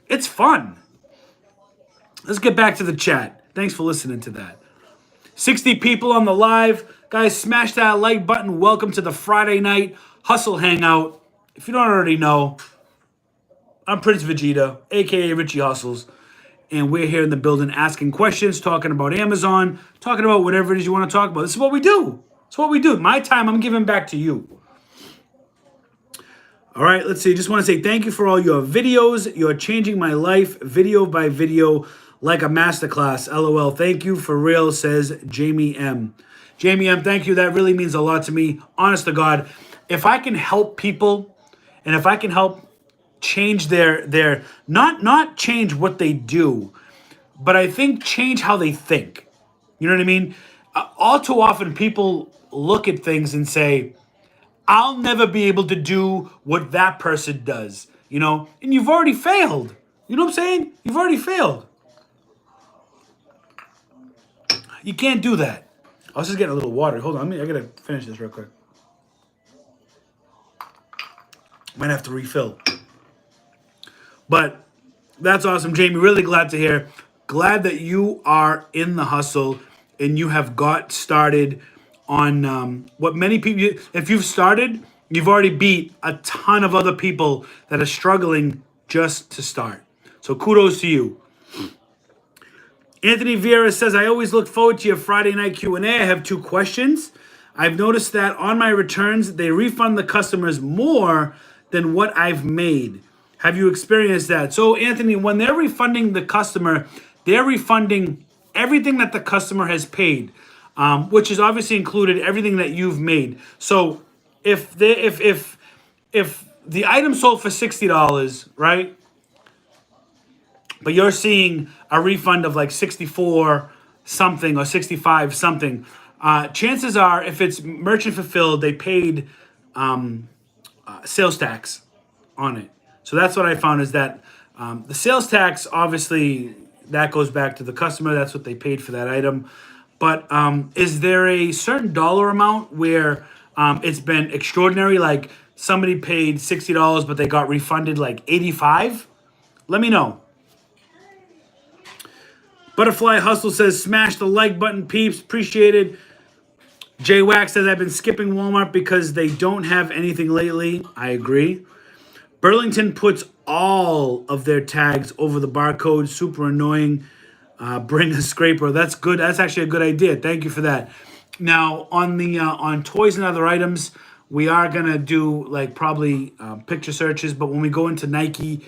It's fun. Let's get back to the chat. Thanks for listening to that. 60 people on the live. Guys, smash that like button. Welcome to the Friday night Hustle Hangout. If you don't already know, I'm Prince Vegeta, a.k.a. Richie Hustles. And we're here in the building asking questions, talking about Amazon, talking about whatever it is you want to talk about. This is what we do. It's what we do. My time, I'm giving back to you. All right, let's see. Just want to say thank you for all your videos. You're changing my life video by video like a masterclass. LOL. Thank you for real, says Jamie M. Jamie M, thank you. That really means a lot to me. Honest to God, if I can help people and if I can help change their not change what they do, but I think change how they think. You know what I mean? All too often people look at things and say, I'll never be able to do what that person does, and you've already failed. You know what I'm saying? You've already failed. You can't do that. I was just getting a little water. Hold on, I gotta finish this real quick. Might have to refill. But that's awesome, Jamie. Really glad to hear. Glad that you are in the hustle and you have got started on what many people, if you've started, you've already beat a ton of other people that are struggling just to start. So kudos to you. Anthony Vieira says, I always look forward to your Friday night Q&A. I have 2 questions. I've noticed that on my returns, they refund the customers more than what I've made. Have you experienced that? So, Anthony, when they're refunding the customer, they're refunding everything that the customer has paid, which is obviously included everything that you've made. So, if the item sold for $60, right? But you're seeing a refund of like 64 something or 65 something. Chances are, if it's merchant fulfilled, they paid sales tax on it. So that's what I found is that the sales tax, obviously, that goes back to the customer. That's what they paid for that item. But is there a certain dollar amount where it's been extraordinary? Like somebody paid $60, but they got refunded like 85? Let me know. Butterfly Hustle says, smash the like button, peeps. Appreciate it. Jay Wax says, I've been skipping Walmart because they don't have anything lately. I agree. Burlington puts all of their tags over the barcode. Super annoying. Bring a scraper. That's good. That's actually a good idea. Thank you for that. Now, on the on toys and other items, we are going to do like probably picture searches. But when we go into Nike,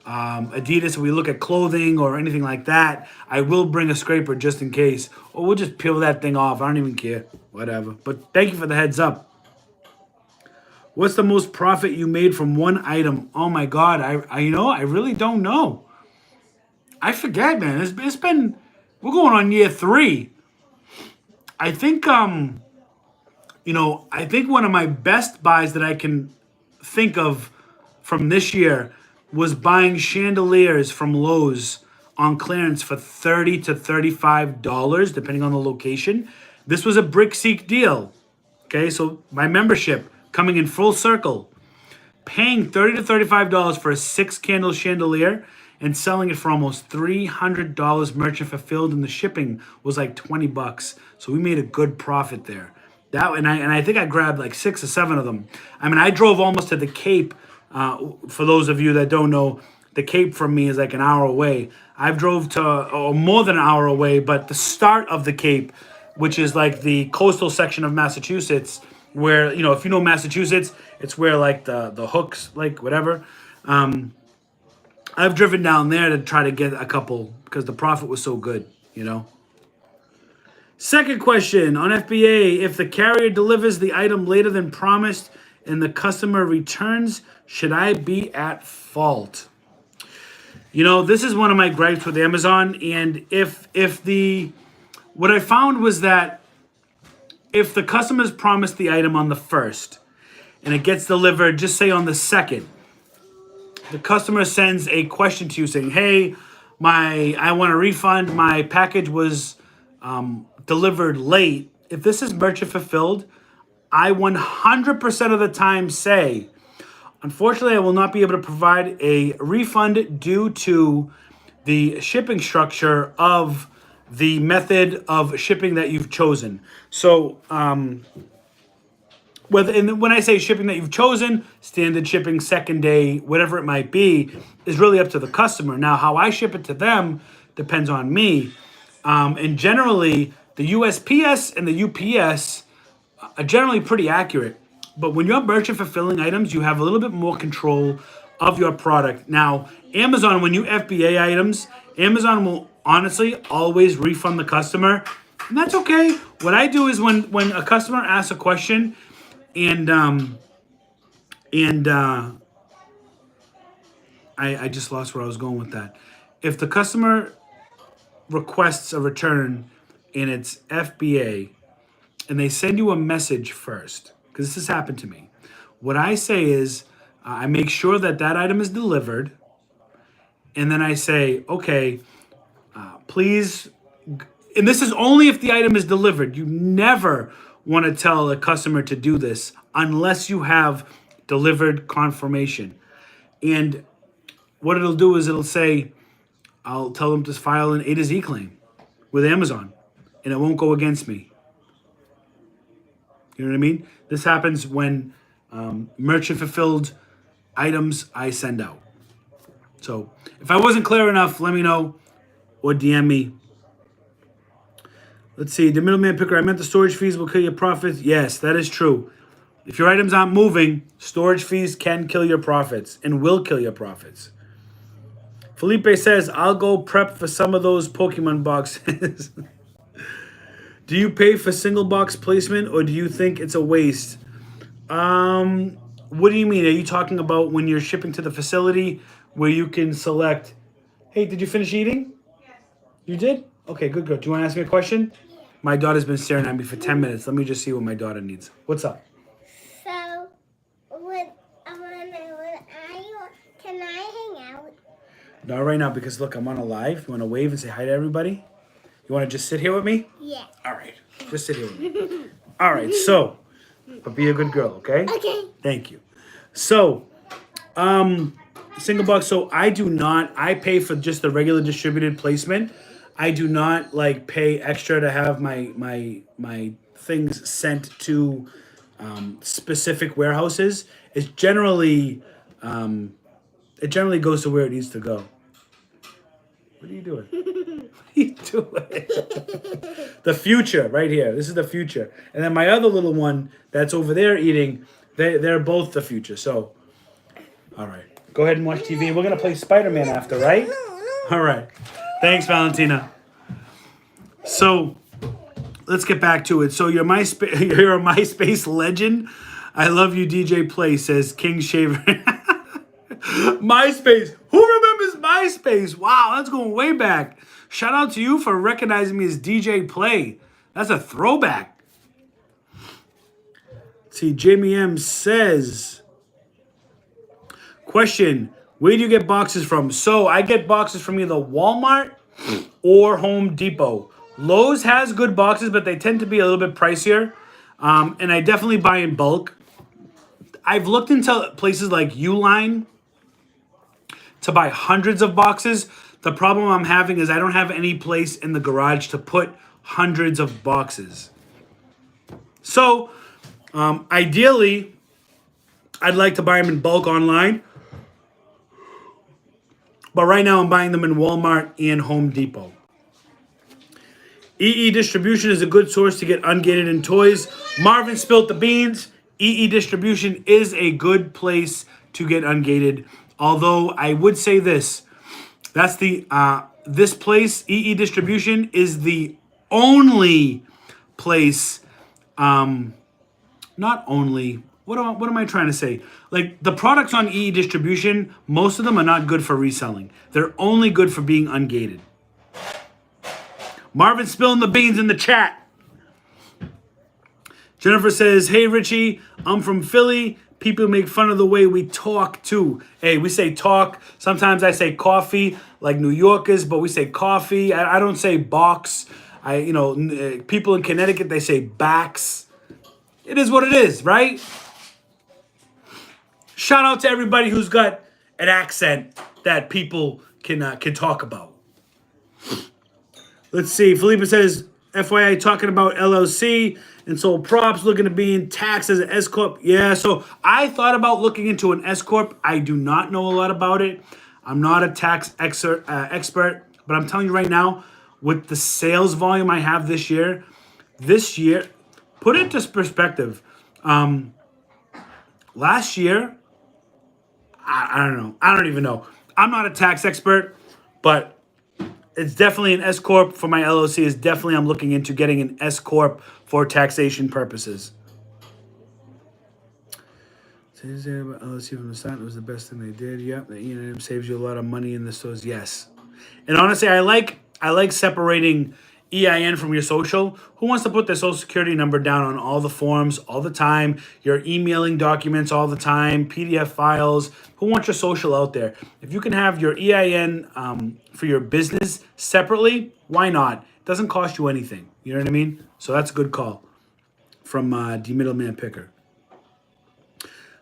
Adidas, we look at clothing or anything like that, I will bring a scraper just in case. Or we'll just peel that thing off. I don't even care. Whatever. But thank you for the heads up. What's the most profit you made from one item? Oh my God, I really don't know. I forget, man. It's been, we're going on year 3. I think I think one of my best buys that I can think of from this year was buying chandeliers from Lowe's on clearance for $30 to $35, depending on the location. This was a BrickSeek deal. Okay, so my membership coming in full circle, paying $30 to $35 for a 6-candle chandelier and selling it for almost $300 merchant fulfilled, and the shipping was like $20. So we made a good profit there. I think I grabbed like 6 or 7 of them. I mean, I drove almost to the Cape. For those of you that don't know, the Cape from me is like an hour away. I've drove to more than an hour away, but the start of the Cape, which is like the coastal section of Massachusetts, where, if you know Massachusetts, it's where like the hooks, like whatever. I've driven down there to try to get a couple because the profit was so good, Second question on FBA: if the carrier delivers the item later than promised and the customer returns, should I be at fault? This is one of my gripes with Amazon, and what I found was that if the customers promised the item on the 1st and it gets delivered, just say on the 2nd, the customer sends a question to you saying, "Hey, I want a refund. My package was delivered late." If this is merchant fulfilled, I 100% of the time say, "Unfortunately, I will not be able to provide a refund due to the shipping structure of the method of shipping that you've chosen." So, when I say shipping that you've chosen, standard shipping, second day, whatever it might be, is really up to the customer. Now, how I ship it to them depends on me. And generally, the USPS and the UPS are generally pretty accurate. But when you're merchant fulfilling items, you have a little bit more control of your product. Now, Amazon, when you FBA items, Amazon will honestly always refund the customer. And that's okay. What I do is when a customer asks a question, I just lost where I was going with that. If the customer requests a return and it's FBA and they send you a message first, because this has happened to me, what I say is I make sure that item is delivered, and then I say, okay, please, and this is only if the item is delivered. You never want to tell a customer to do this unless you have delivered confirmation. And what it'll do is it'll say, I'll tell them to file an A to Z claim with Amazon, and it won't go against me. You know what I mean? This happens when merchant fulfilled items I send out. So if I wasn't clear enough, let me know or DM me. Let's see. The middleman picker, I meant the storage fees will kill your profits. Yes, that is true. If your items aren't moving, storage fees can kill your profits and will kill your profits. Felipe says, I'll go prep for some of those Pokemon boxes. Do you pay for single box placement or do you think it's a waste? What do you mean? Are you talking about when you're shipping to the facility where you can select, hey, did you finish eating? Yes. You did? Okay, good. Do you want to ask me a question? Yeah. My daughter's been staring at me for 10 minutes. Let me just see what my daughter needs. What's up? So, can I hang out? Not right now because, look, I'm on a live. You want to wave and say hi to everybody? You want to just sit here with me? Yeah. All right. Just sit here with me. All right. So, but be a good girl, okay? Okay. Thank you. So, single box. So I pay for just the regular distributed placement. I do not pay extra to have my things sent to specific warehouses. It's generally it generally goes to where it needs to go. What are you doing? What are you doing? The future, right here. This is the future. And then my other little one that's over there eating, they're both the future. So, all right. Go ahead and watch TV. We're going to play Spider-Man after, right? All right. Thanks, Valentina. So, let's get back to it. So, you're a MySpace legend. I love you, DJ Play, says King Shaver. MySpace. Who remembers MySpace? Wow, that's going way back. Shout out to you for recognizing me as DJ Play. That's a throwback. See, Jamie M says, question, where do you get boxes from? So I get boxes from either Walmart or Home Depot. Lowe's has good boxes, but they tend to be a little bit pricier. And I definitely buy in bulk. I've looked into places like Uline to buy hundreds of boxes. The problem I'm having is I don't have any place in the garage to put hundreds of boxes. So, ideally, I'd like to buy them in bulk online. But right now I'm buying them in Walmart and Home Depot. EE Distribution is a good source to get ungated in toys. Marvin spilt the beans. EE Distribution is a good place to get ungated. Although I would say this, that's the this place, EE Distribution, is the only place. Not only. What am I trying to say? Like the products on EE Distribution, most of them are not good for reselling. They're only good for being ungated. Marvin spilling the beans in the chat. Jennifer says, hey, Richie, I'm from Philly. People make fun of the way we talk, too. Hey, we say talk. Sometimes I say coffee, like New Yorkers, but we say coffee. I don't say box. People in Connecticut, they say backs. It is what it is, right? Shout out to everybody who's got an accent that people can talk about. Let's see. Felipe says, FYI, talking about LLC and sold props, looking to be in tax as an S Corp. Yeah, so I thought about looking into an S Corp. I do not know a lot about it. I'm not a tax expert, but I'm telling you right now, with the sales volume I have this year, put it into perspective. Last year, I don't know. I don't even know. I'm not a tax expert, but it's definitely an S Corp for my LLC. Is definitely I'm looking into getting an S Corp for taxation purposes. LLC from the start, it was the best thing they did. Yep, the E&M saves you a lot of money in the stores. Yes, and honestly, I like separating EIN from your social. Who wants to put their social security number down on all the forms all the time? You're emailing documents all the time, PDF files. Who wants your social out there? If you can have your EIN for your business separately, why not? It doesn't cost you anything. You know what I mean? So that's a good call from the Middleman Picker.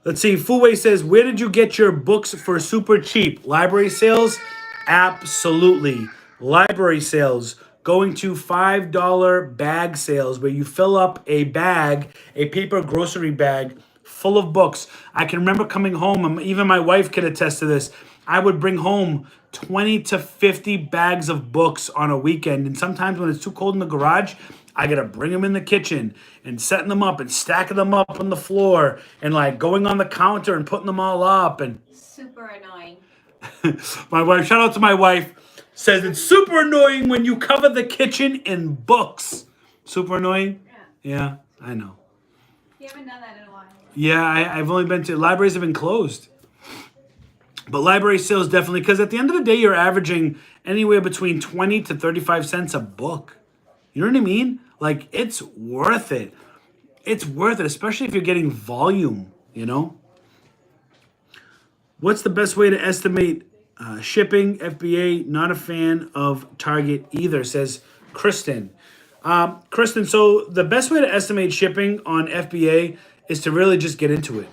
Let's see. Fuwei says, where did you get your books for super cheap? Library sales? Absolutely. Library sales. Going to $5 bag sales where you fill up a bag, a paper grocery bag full of books. I can remember coming home, and even my wife could attest to this. I would bring home 20 to 50 bags of books on a weekend. And sometimes when it's too cold in the garage, I got to bring them in the kitchen and setting them up and stacking them up on the floor and like going on the counter and putting them all up. And super annoying. My wife, shout out to my wife, says it's super annoying when you cover the kitchen in books. Super annoying? Yeah, I know. You haven't done that in a while. Yeah, I've only been to, libraries have been closed. But library sales definitely, because at the end of the day, you're averaging anywhere between 20 to 35 cents a book. You know what I mean? Like, it's worth it. It's worth it, especially if you're getting volume, you know? What's the best way to estimate shipping? FBA, not a fan of Target either, says Kristen. Kristen, so the best way to estimate shipping on FBA is to really just get into it.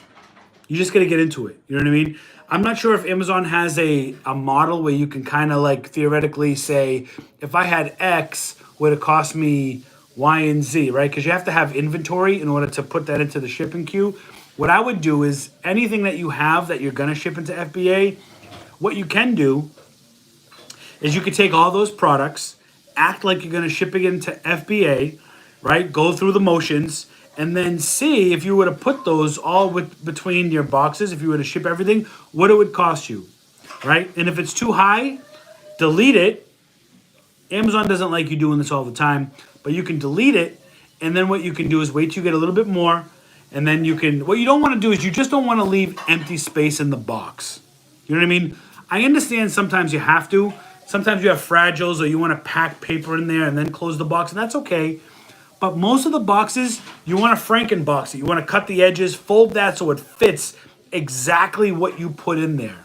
You just got to get into it. You know what I mean? I'm not sure if Amazon has a model where you can kind of like theoretically say, if I had X, would it cost me Y and Z, right? Because you have to have inventory in order to put that into the shipping queue. What I would do is anything that you have that you're going to ship into FBA, what you can do is you could take all those products, act like you're going to ship it into FBA, right? Go through the motions, and then see if you were to put those all between your boxes, if you were to ship everything, what it would cost you, right? And if it's too high, delete it. Amazon doesn't like you doing this all the time, but you can delete it, and then what you can do is wait till you get a little bit more, And then you can, what you don't want to do is you just don't want to leave empty space in the box. You know what I mean? I understand sometimes you have to. Sometimes you have fragiles or you want to pack paper in there and then close the box, and that's okay. But most of the boxes, you want to Frankenbox it. You want to cut the edges, fold that so it fits exactly what you put in there.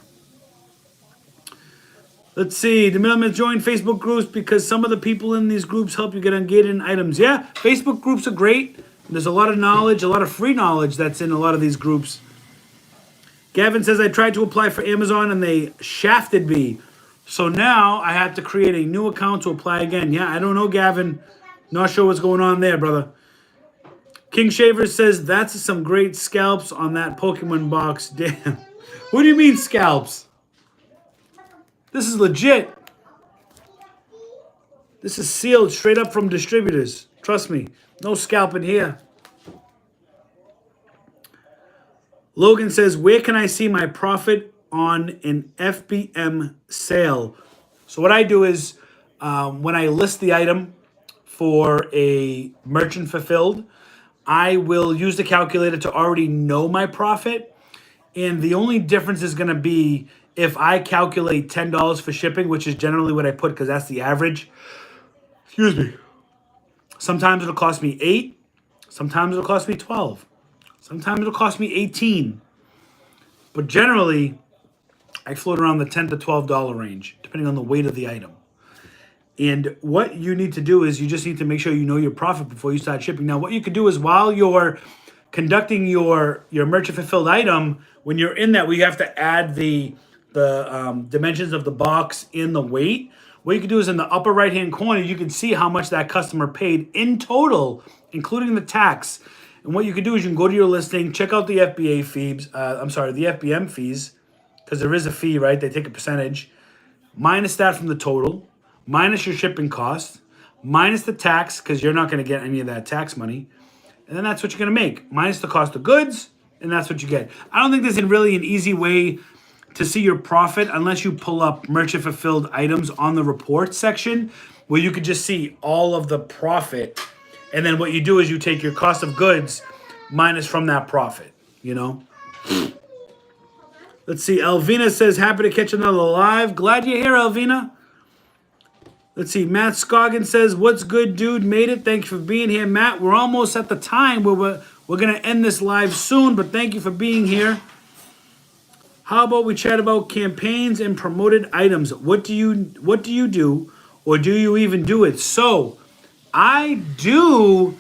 Let's see. The middlemen join Facebook groups because some of the people in these groups help you get engaged in items. Yeah, Facebook groups are great. There's a lot of knowledge, a lot of free knowledge that's in a lot of these groups. Gavin says, I tried to apply for Amazon and they shafted me. So now I have to create a new account to apply again. Yeah, I don't know, Gavin. Not sure what's going on there, brother. King Shaver says, that's some great scalps on that Pokemon box. Damn. What do you mean scalps? This is legit. This is sealed straight up from distributors. Trust me. No scalping here. Logan says, where can I see my profit on an FBM sale? So what I do is when I list the item for a merchant fulfilled, I will use the calculator to already know my profit. And the only difference is going to be if I calculate $10 for shipping, which is generally what I put because that's the average. Excuse me. Sometimes it'll cost me 8. Sometimes it'll cost me 12. Sometimes it'll cost me 18. But generally, I float around the $10 to $12 range, depending on the weight of the item. And what you need to do is you just need to make sure you know your profit before you start shipping. Now, what you could do is while you're conducting your merchant fulfilled item, when you're in that, we have to add the dimensions of the box in the weight. What you can do is in the upper right-hand corner, you can see how much that customer paid in total, including the tax. And what you can do is you can go to your listing, check out the FBA fees. The FBM fees, because there is a fee, right? They take a percentage. Minus that from the total, minus your shipping cost, minus the tax, because you're not going to get any of that tax money. And then that's what you're going to make, minus the cost of goods, and that's what you get. I don't think there's really an easy way to see your profit unless you pull up merchant fulfilled items on the report section where you could just see all of the profit. And then what you do is you take your cost of goods minus from that profit, you know? Let's see. Elvina says, happy to catch another live. Glad you're here, Elvina. Let's see. Matt Scoggin says, what's good, dude? Made it. Thank you for being here, Matt. We're almost at the time where we're going to end this live soon, but thank you for being here. How about we chat about campaigns and promoted items? What do you do, or do you even do it? So, I do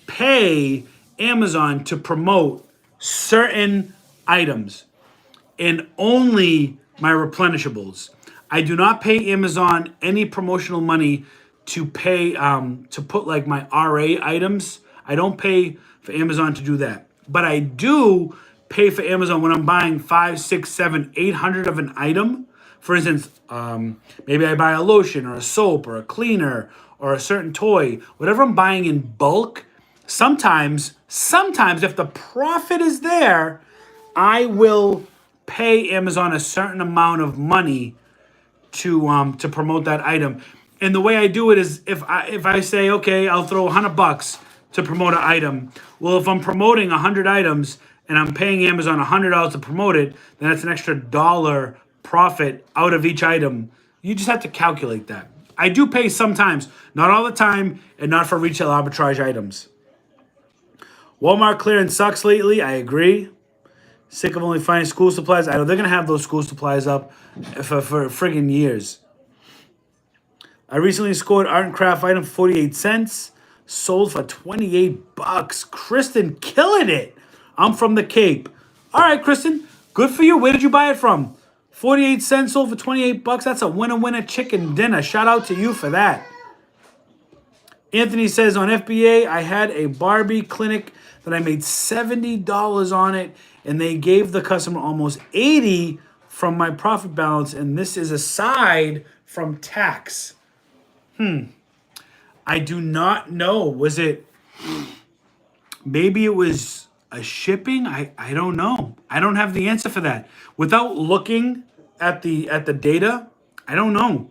pay Amazon to promote certain items and only my replenishables. I do not pay Amazon any promotional money to pay to put like my RA items. I don't pay for Amazon to do that, but I do pay for Amazon when I'm buying 5, 6, 7, 800 of an item. For instance, maybe I buy a lotion or a soap or a cleaner or a certain toy, whatever I'm buying in bulk. Sometimes if the profit is there, I will pay Amazon a certain amount of money to promote that item. And the way I do it is if I say, okay, I'll throw $100 to promote an item. Well, if I'm promoting 100 items and I'm paying Amazon $100 to promote it, then that's an extra $1 profit out of each item. You just have to calculate that. I do pay sometimes, not all the time, and not for retail arbitrage items. Walmart clearance sucks lately. I agree. Sick of only finding school supplies. I know they're going to have those school supplies up for friggin' years. I recently scored art and craft item for 48 cents. Sold for $28. Kristen killing it. I'm from the Cape. All right, Kristen. Good for you. Where did you buy it from? 48 cents sold for $28. That's a winner chicken dinner. Shout out to you for that. Anthony says on FBA, I had a Barbie clinic that I made $70 on it, and they gave the customer almost $80 from my profit balance, and this is aside from tax. I do not know. Was it, maybe it was a shipping? I don't know. I don't have the answer for that. Without looking at the data, I don't know.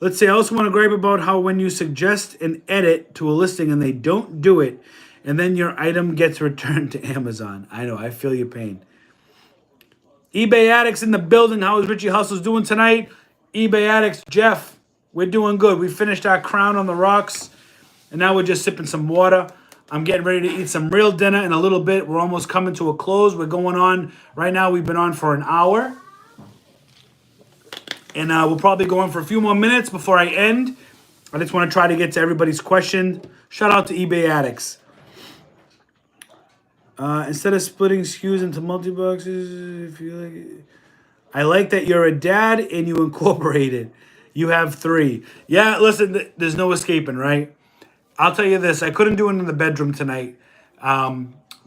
Let's see. I also want to gripe about how when you suggest an edit to a listing and they don't do it, and then your item gets returned to Amazon. I know. I feel your pain. eBay Addicts in the building. How is Richie Hustles doing tonight? eBay Addicts, Jeff. We're doing good. We finished our crown on the rocks, and now we're just sipping some water. I'm getting ready to eat some real dinner in a little bit. We're almost coming to a close. We're going on. Right now, we've been on for an hour. And we'll probably go on for a few more minutes before I end. I just want to try to get to everybody's question. Shout out to eBay Addicts. Instead of splitting SKUs into multi-boxes, if you like, I like that you're a dad and you incorporate it. You have 3. Yeah, listen, there's no escaping, right? I'll tell you this. I couldn't do it in the bedroom tonight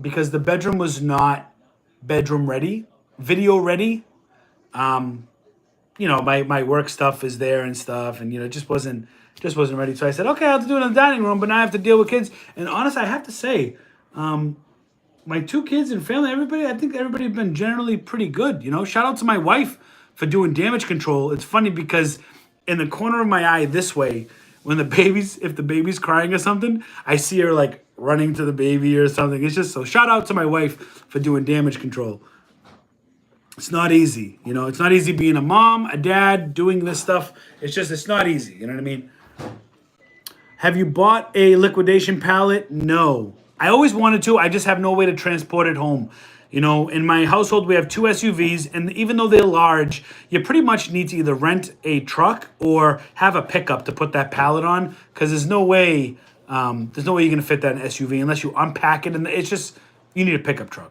because the bedroom was not bedroom ready, video ready. You know, my work stuff is there and stuff, and it just wasn't ready. So I said, okay, I'll have to do it in the dining room, but now I have to deal with kids. And honestly, I have to say, my 2 kids and family, I think everybody's been generally pretty good. Shout out to my wife for doing damage control. It's funny because in the corner of my eye this way, when if the baby's crying or something, I see her like running to the baby or something. It's just so shout out to my wife for doing damage control. It's not easy, it's not easy being a mom, a dad, doing this stuff. It's not easy. You know what I mean? Have you bought a liquidation pallet? No. I always wanted to. I just have no way to transport it home. In my household, we have 2 SUVs, and even though they're large, you pretty much need to either rent a truck or have a pickup to put that pallet on, because there's no way you're going to fit that in an SUV unless you unpack it, and you need a pickup truck.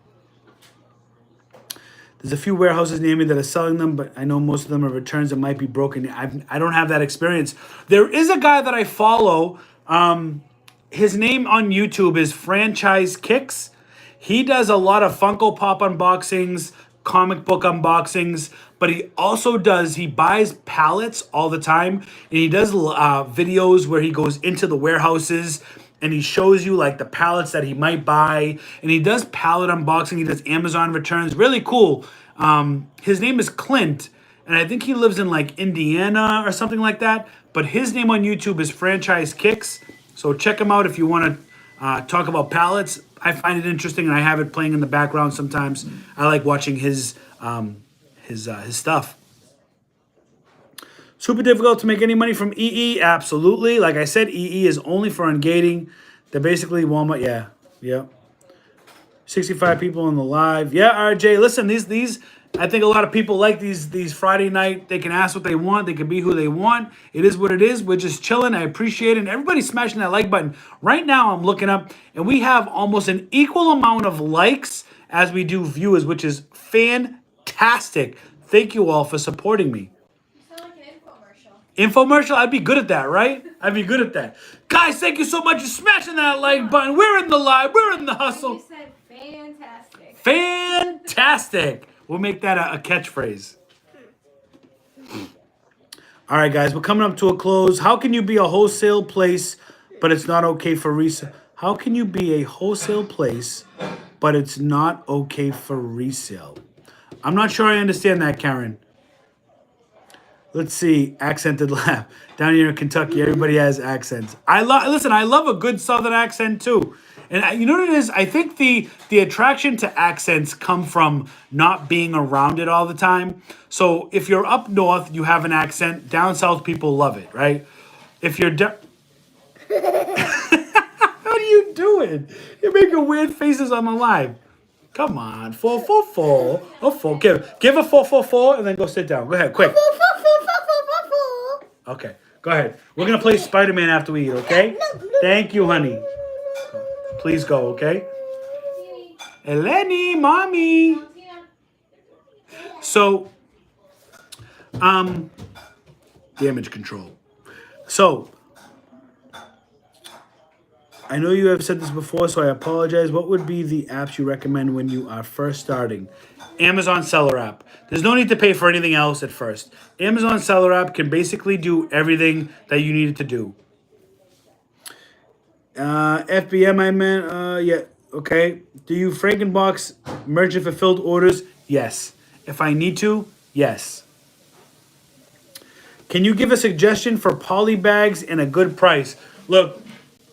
There's a few warehouses near me that are selling them, but I know most of them are returns that might be broken. I don't have that experience. There is a guy that I follow. His name on YouTube is Franchise Kicks. He does a lot of Funko Pop unboxings, comic book unboxings, but he buys pallets all the time, and he does videos where he goes into the warehouses and he shows you like the pallets that he might buy, and he does pallet unboxing. He does Amazon returns. Really cool. His name is Clint, and I think he lives in like Indiana or something like that. But his name on YouTube is Franchise Kicks. So check him out if you want to talk about pallets. I find it interesting, and I have it playing in the background sometimes. I like watching his stuff. Super difficult to make any money from EE? Absolutely. Like I said, EE is only for ungating. They're basically Walmart. Yeah. 65 people on the live. Yeah, RJ. Listen, these. I think a lot of people like these Friday night. They can ask what they want. They can be who they want. It is what it is. We're just chilling. I appreciate it. And everybody's smashing that like button. Right now, I'm looking up, and we have almost an equal amount of likes as we do viewers, which is fantastic. Thank you all for supporting me. Infomercial, I'd be good at that, right? I'd be good at that. Guys, thank you so much for smashing that like button. We're in the live. We're in the hustle. You said fantastic. Fantastic. We'll make that a catchphrase. All right, guys, we're coming up to a close. How can you be a wholesale place, but it's not okay for resale? How can you be a wholesale place, but it's not okay for resale? I'm not sure I understand that, Karen. Let's see, accented laugh. Down here in Kentucky, everybody has accents. I love a good Southern accent too. And you know what it is? I think the attraction to accents come from not being around it all the time. So if you're up north, you have an accent. Down south, people love it, right? If you're what are you doing? You're making weird faces on the live. Come on, 444. Oh, 4. Give a 444 and then go sit down. Go ahead, quick. Okay, go ahead. We're gonna play Spider-Man after we eat, okay? Thank you, honey. Please go, okay? Eleni, mommy. So, damage control. So, I know you have said this before, so I apologize. What would be the apps you recommend when you are first starting? Amazon Seller app. There's no need to pay for anything else at first. Amazon Seller app can basically do everything that you need it to do. FBM, I meant, yeah, okay. Do you Frankenbox merchant fulfilled orders? Yes. If I need to, yes. Can you give a suggestion for poly bags and a good price? Look,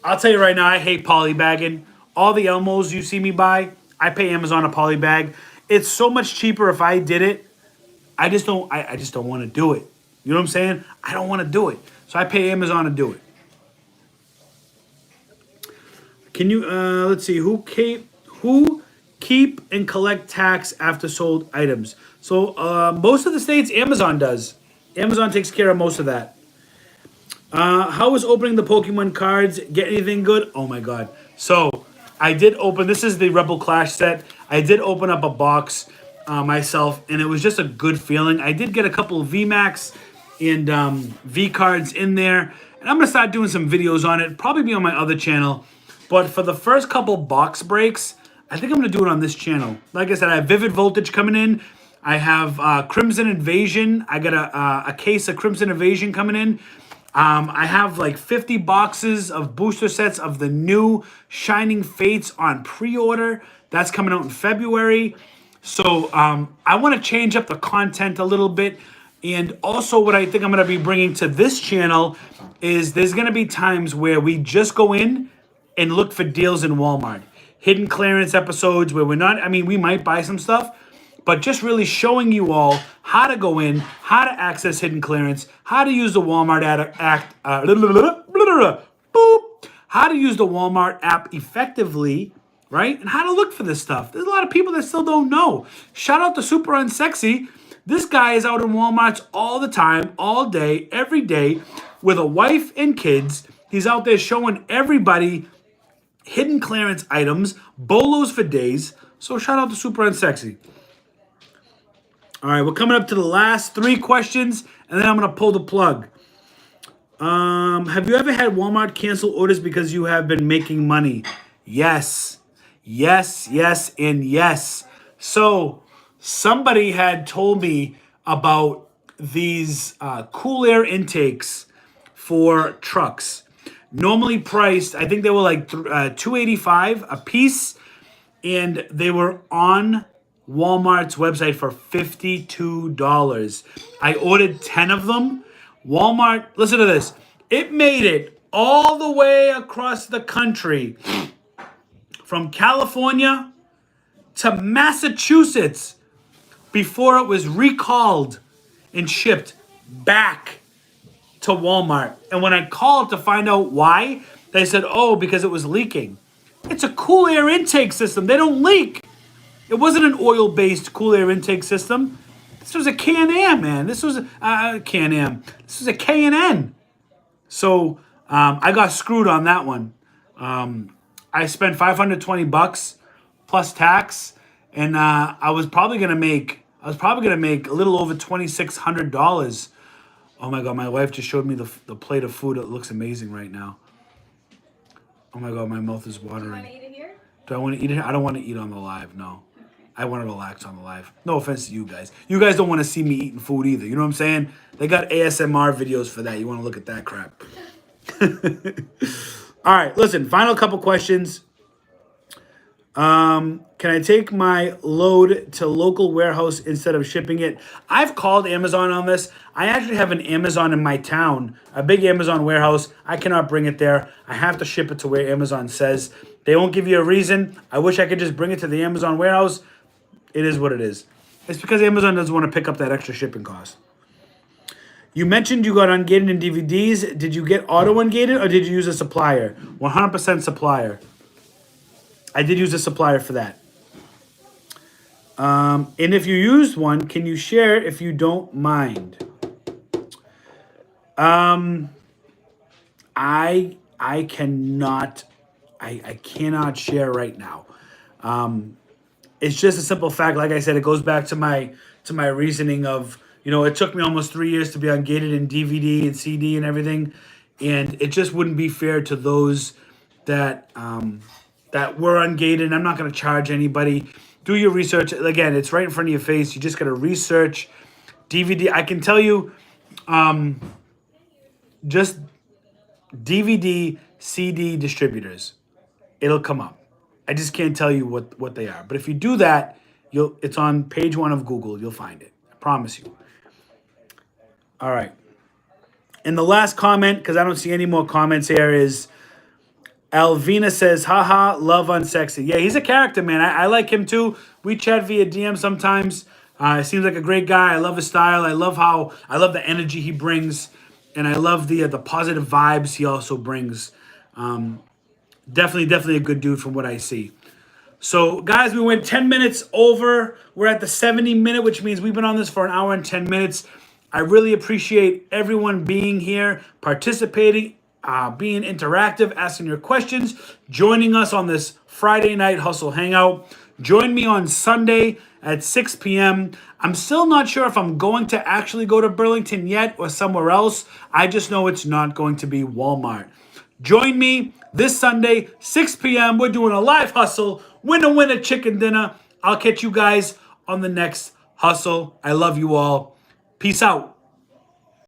I'll tell you right now, I hate poly bagging. All the Elmos you see me buy, I pay Amazon a poly bag. It's so much cheaper if I did it. I just don't want to do it. You know what I'm saying? I don't want to do it. So I pay Amazon to do it. Can you let's see, who keep and collect tax after sold items? So most of the states Amazon does. Amazon takes care of most of that. How was opening the Pokemon cards? Get anything good? Oh my god. So I did open, this is the Rebel Clash set. I did open up a box myself, and it was just a good feeling. I did get a couple of VMAX and V cards in there, and I'm going to start doing some videos on it, probably be on my other channel. But for the first couple box breaks, I think I'm going to do it on this channel. Like I said, I have Vivid Voltage coming in. I have Crimson Invasion. I got a case of Crimson Invasion coming in. I have like 50 boxes of booster sets of the new Shining Fates on pre-order. That's coming out in February. So I want to change up the content a little bit. And also what I think I'm going to be bringing to this channel is there's going to be times where we just go in and look for deals in Walmart. Hidden clearance episodes where we're not, I mean, we might buy some stuff, but just really showing you all how to go in, how to access hidden clearance, how to use the Walmart how to use the Walmart app effectively, right? And how to look for this stuff. There's a lot of people that still don't know. Shout out to Super Unsexy. This guy is out in Walmarts all the time, all day, every day, with a wife and kids. He's out there showing everybody hidden clearance items, bolos for days. So shout out to Super Unsexy. All right, we're coming up to the last 3 questions, and then I'm going to pull the plug. Have you ever had Walmart cancel orders because you have been making money? Yes. Yes, yes, and yes. So somebody had told me about these cool air intakes for trucks. Normally priced, I think they were like $285 a piece, and they were on Walmart's website for $52. I ordered 10 of them. Walmart, listen to this. It made it all the way across the country from California to Massachusetts before it was recalled and shipped back to Walmart. And when I called to find out why, they said, oh, because it was leaking. It's a cool air intake system. They don't leak. It wasn't an oil-based cool air intake system. This was a Can-Am, man. This was a Can-Am. This was a K&N. So I got screwed on that one. I spent $520 plus tax, and I was probably gonna make a little over $2,600. Oh my god, my wife just showed me the plate of food. It looks amazing right now. Oh my god, my mouth is watering. Do you want to eat it here? Do I want to eat it? I don't want to eat on the live, no. I want to relax on the live. No offense to you guys. You guys don't want to see me eating food either. You know what I'm saying? They got ASMR videos for that. You want to look at that crap. All right, listen, final couple questions. Can I take my load to local warehouse instead of shipping it? I've called Amazon on this. I actually have an Amazon in my town, a big Amazon warehouse. I cannot bring it there. I have to ship it to where Amazon says. They won't give you a reason. I wish I could just bring it to the Amazon warehouse. It is what it is. It's because Amazon doesn't want to pick up that extra shipping cost. You mentioned you got ungated in DVDs. Did you get auto ungated or did you use a supplier? 100% supplier. I did use a supplier for that. And if you used one, can you share if you don't mind? I cannot share right now. It's just a simple fact. Like I said, it goes back to my reasoning of, you know, it took me almost 3 years to be ungated in DVD and CD and everything, and it just wouldn't be fair to those that were ungated. I'm not going to charge anybody. Do your research. Again, it's right in front of your face. You just got to research DVD. I can tell you, just DVD, CD distributors. It'll come up. I just can't tell you what they are. But if you do that, it's on page 1 of Google. You'll find it. I promise you. All right. And the last comment, because I don't see any more comments here, is Alvina says, haha, love unsexy. Yeah, he's a character, man. I like him too. We chat via DM sometimes. Seems like a great guy. I love his style. I love the energy he brings. And I love the positive vibes he also brings. Definitely a good dude from what I see. So, guys, we went 10 minutes over. We're at the 70-minute, which means we've been on this for an hour and 10 minutes. I really appreciate everyone being here, participating, being interactive, asking your questions, joining us on this Friday night Hustle Hangout. Join me on Sunday at 6 p.m. I'm still not sure if I'm going to actually go to Burlington yet or somewhere else. I just know it's not going to be Walmart. Join me this Sunday, 6 p.m. We're doing a live hustle, winner chicken dinner. I'll catch you guys on the next hustle. I love you all. Peace out.